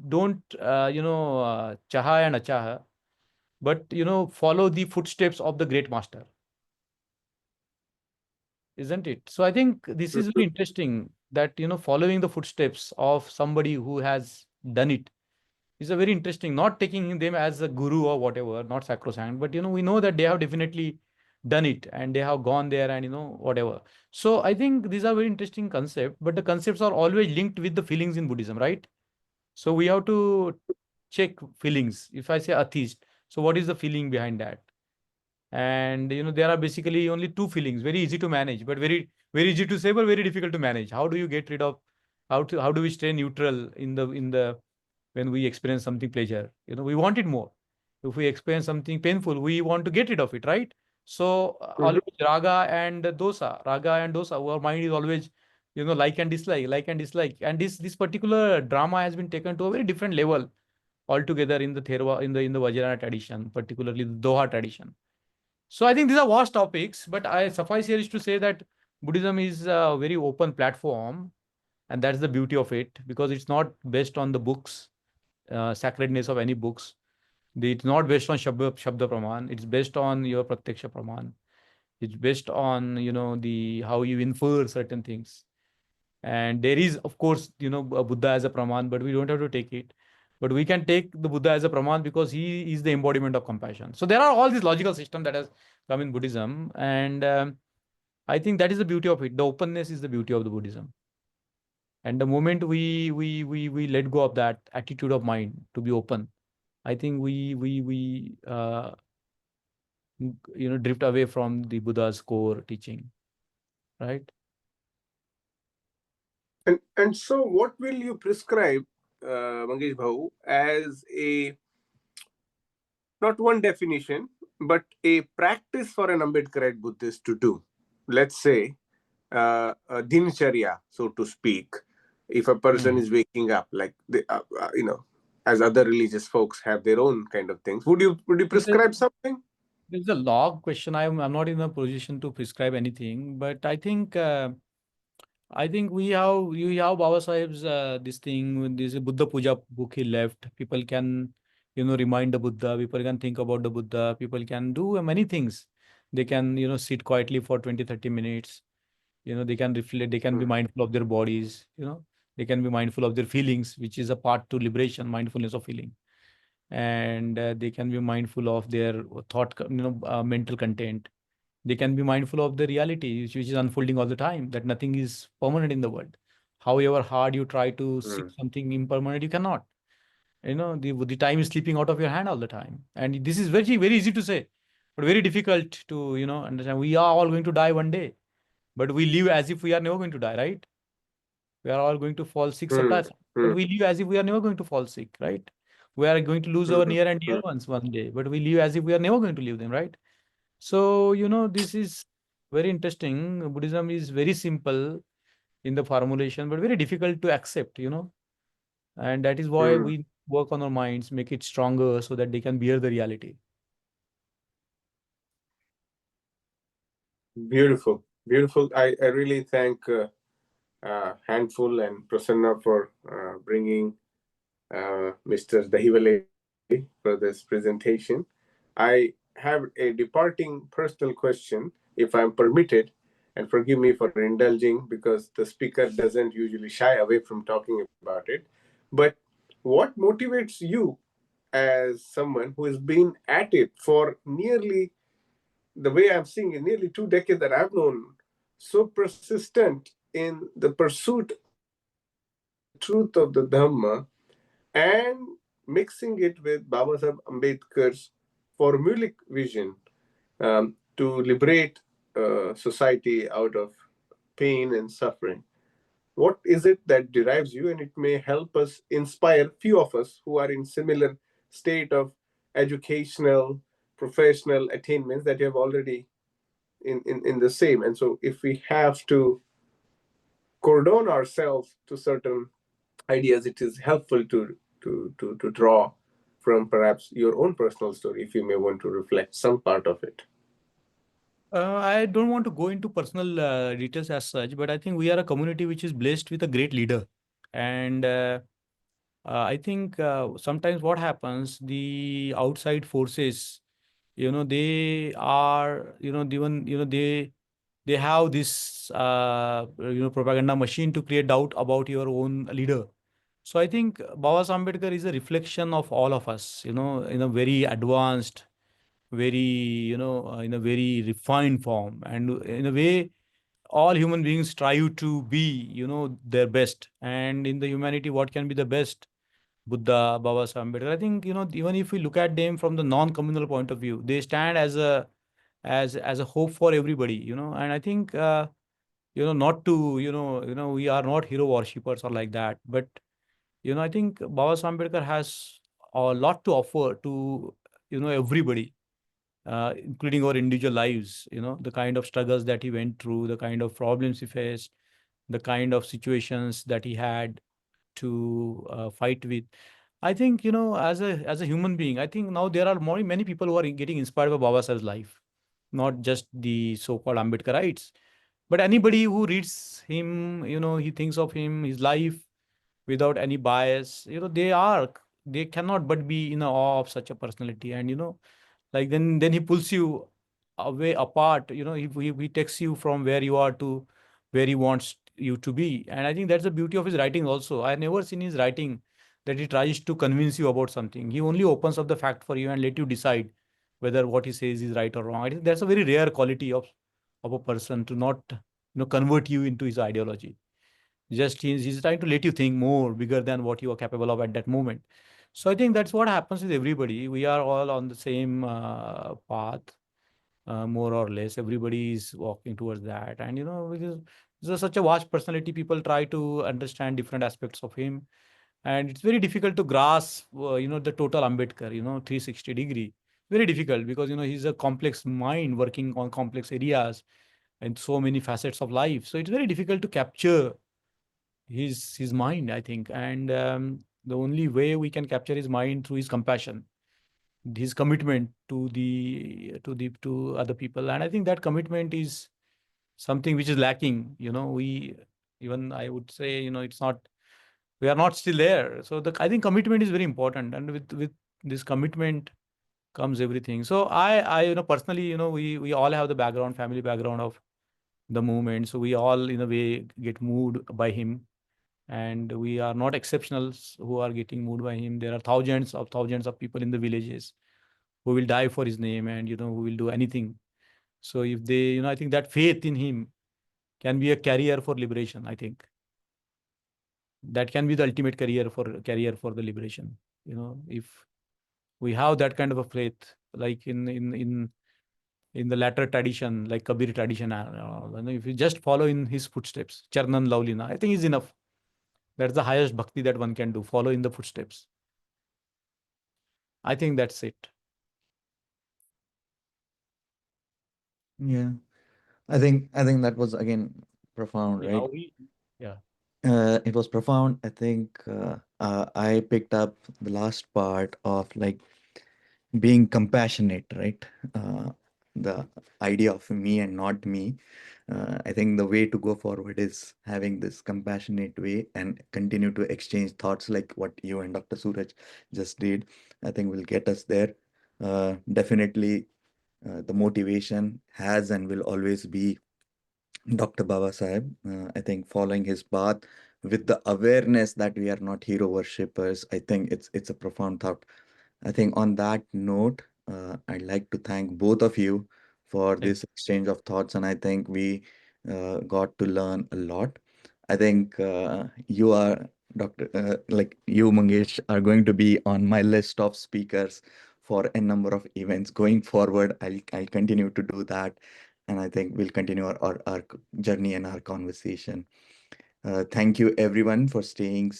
don't chaha and achaha, but follow the footsteps of the great master, isn't it? So I think this is very interesting, that following the footsteps of somebody who has done it is a very interesting, not taking them as a guru or whatever, not sacrosanct, but we know that they have definitely done it and they have gone there and whatever. So I think these are very interesting concepts, but the concepts are always linked with the feelings in Buddhism, right? So we have to check feelings. If I say atheist, so what is the feeling behind that? And there are basically only two feelings, very easy to manage, but very easy to say, but very difficult to manage. How do you get rid of, how do we stay neutral in the when we experience something pleasure? We want it more. If we experience something painful, we want to get rid of it, right? So Mhm. always raga and dosa, our mind is always like and dislike, and this particular drama has been taken to a very different level altogether in the Therava, in the Vajrayana tradition, particularly the Doha tradition. So I think these are vast topics, but I suffice here is to say that Buddhism is a very open platform, and that's the beauty of it, because it's not based on the books, sacredness of any books. It's not based on Shabda Praman. It's based on your Pratyaksha Praman. It's based on, the how you infer certain things. And there is, of course, a Buddha as a Praman, but we don't have to take it. But we can take the Buddha as a Praman because he is the embodiment of compassion. So there are all these logical system that has come in Buddhism. And I think that is the beauty of it. The openness is the beauty of the Buddhism. And the moment we let go of that attitude of mind to be open, I think we drift away from the Buddha's core teaching, right? And so, what will you prescribe, Mangesh Bhau, as a not one definition, but a practice for an Ambedkarite Buddhist to do? Let's say a dincharya, so to speak. If a person is waking up, like as other religious folks have their own kind of things, would you prescribe something? This is a log question. I'm not in a position to prescribe anything, but I think we have Baba Sahib's this Buddha Puja book he left. People can, remind the Buddha. People can think about the Buddha. People can do many things. They can, sit quietly for 20, 30 minutes. They can reflect. They can be mindful of their bodies. They can be mindful of their feelings, which is a part to liberation, mindfulness of feeling. And they can be mindful of their mental content. They can be mindful of the reality which is unfolding all the time, that nothing is permanent in the world. However hard you try to seek something impermanent, you cannot. The time is slipping out of your hand all the time. And this is very, very easy to say, but very difficult to, understand. We are all going to die one day, but we live as if we are never going to die, right? We are all going to fall sick sometimes, but we live as if we are never going to fall sick, right? We are going to lose our near and dear ones one day, but we live as if we are never going to leave them, right? So, this is very interesting. Buddhism is very simple in the formulation, but very difficult to accept, and that is why we work on our minds, make it stronger so that they can bear the reality. Beautiful, beautiful. I really thank Handful and Prasanna for bringing Mr. Dahiwale for this presentation. I have a departing personal question, if I'm permitted, and forgive me for indulging because the speaker doesn't usually shy away from talking about it. But what motivates you as someone who has been at it for nearly, the way I'm seeing it, nearly 2 decades that I've known, so persistent in the pursuit of the truth of the Dhamma and mixing it with Baba Sahib Ambedkar's formulaic vision to liberate society out of pain and suffering? What is it that derives you? And it may help us inspire few of us who are in similar state of educational, professional attainments that you have already in the same. And so if we have to cordon ourselves to certain ideas, it is helpful to draw from perhaps your own personal story, if you may want to reflect some part of it. I don't want to go into personal details as such, but I think we are a community which is blessed with a great leader. And I think sometimes what happens, the outside forces, they are, even, they have this, propaganda machine to create doubt about your own leader. So I think Baba Ambedkar is a reflection of all of us, in a very advanced, very, in a very refined form. And in a way, all human beings strive to be, their best. And in the humanity, what can be the best? Buddha, Baba Ambedkar. I think, even if we look at them from the non-communal point of view, they stand as a hope for everybody, and I think, not to, we are not hero worshippers or like that. But, I think Baba Ambedkar has a lot to offer to, everybody, including our individual lives, the kind of struggles that he went through, the kind of problems he faced, the kind of situations that he had to fight with. I think, as a human being, I think now there are many people who are getting inspired by Baba Sahib's life, not just the so-called Ambedkarites, but anybody who reads him, he thinks of him, his life without any bias. They cannot but be in awe of such a personality. And like then he pulls you away apart. He takes you from where you are to where he wants you to be. And I think that's the beauty of his writing also. I never seen his writing that he tries to convince you about something. He only opens up the fact for you and let you decide whether what he says is right or wrong. I think that's a very rare quality of a person, to not convert you into his ideology. Just he's trying to let you think more bigger than what you are capable of at that moment. So I think that's what happens with everybody. We are all on the same path, more or less. Everybody is walking towards that. And because he's such a vast personality, people try to understand different aspects of him, and it's very difficult to grasp the total Ambedkar, 360 degree. Very difficult, because he's a complex mind working on complex areas and so many facets of life. So it's very difficult to capture his mind, I think. And the only way we can capture his mind through his compassion, his commitment to other people. And I think that commitment is something which is lacking. We, even I would say, it's not, we are not still there. So I think commitment is very important, and with this commitment comes everything. So I personally, we all have the background, family background of the movement. So we all in a way get moved by him, and we are not exceptionals who are getting moved by him. There are thousands of people in the villages who will die for his name, and who will do anything. So if they, I think that faith in him can be a carrier for liberation. I think that can be the ultimate carrier for the liberation. If we have that kind of a faith, like in the latter tradition, like Kabir tradition, if you just follow in his footsteps, Charnan Laulina, I think is enough. That's the highest bhakti that one can do. Follow in the footsteps. I think that's it. Yeah. I think that was again profound, Yeah, right? yeah. It was profound. I think I picked up the last part of like being compassionate, right? The idea of me and not me. I think the way to go forward is having this compassionate way and continue to exchange thoughts like what you and Dr. Suraj just did. I think will get us there. Definitely, the motivation has and will always be Dr. Baba Sahib. I think following his path with the awareness that we are not hero worshippers, I think it's a profound thought. I think on that note, I'd like to thank both of you for Thank this exchange of thoughts, and I think we got to learn a lot. I think you are, Dr. Like you, Mangesh, are going to be on my list of speakers for a number of events going forward. I'll continue to do that, and I think we'll continue our journey and our conversation. Thank you everyone for staying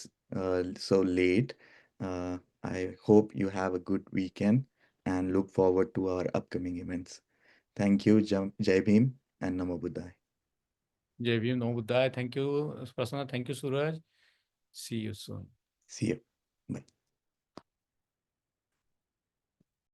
so late. I hope you have a good weekend and look forward to our upcoming events. Thank you, Jai Bhim and Namo Buddhaya. Jai Bhim, Namo Buddhaya. Thank you, Prasanna. Thank you, Suraj. See you soon. See you. Bye.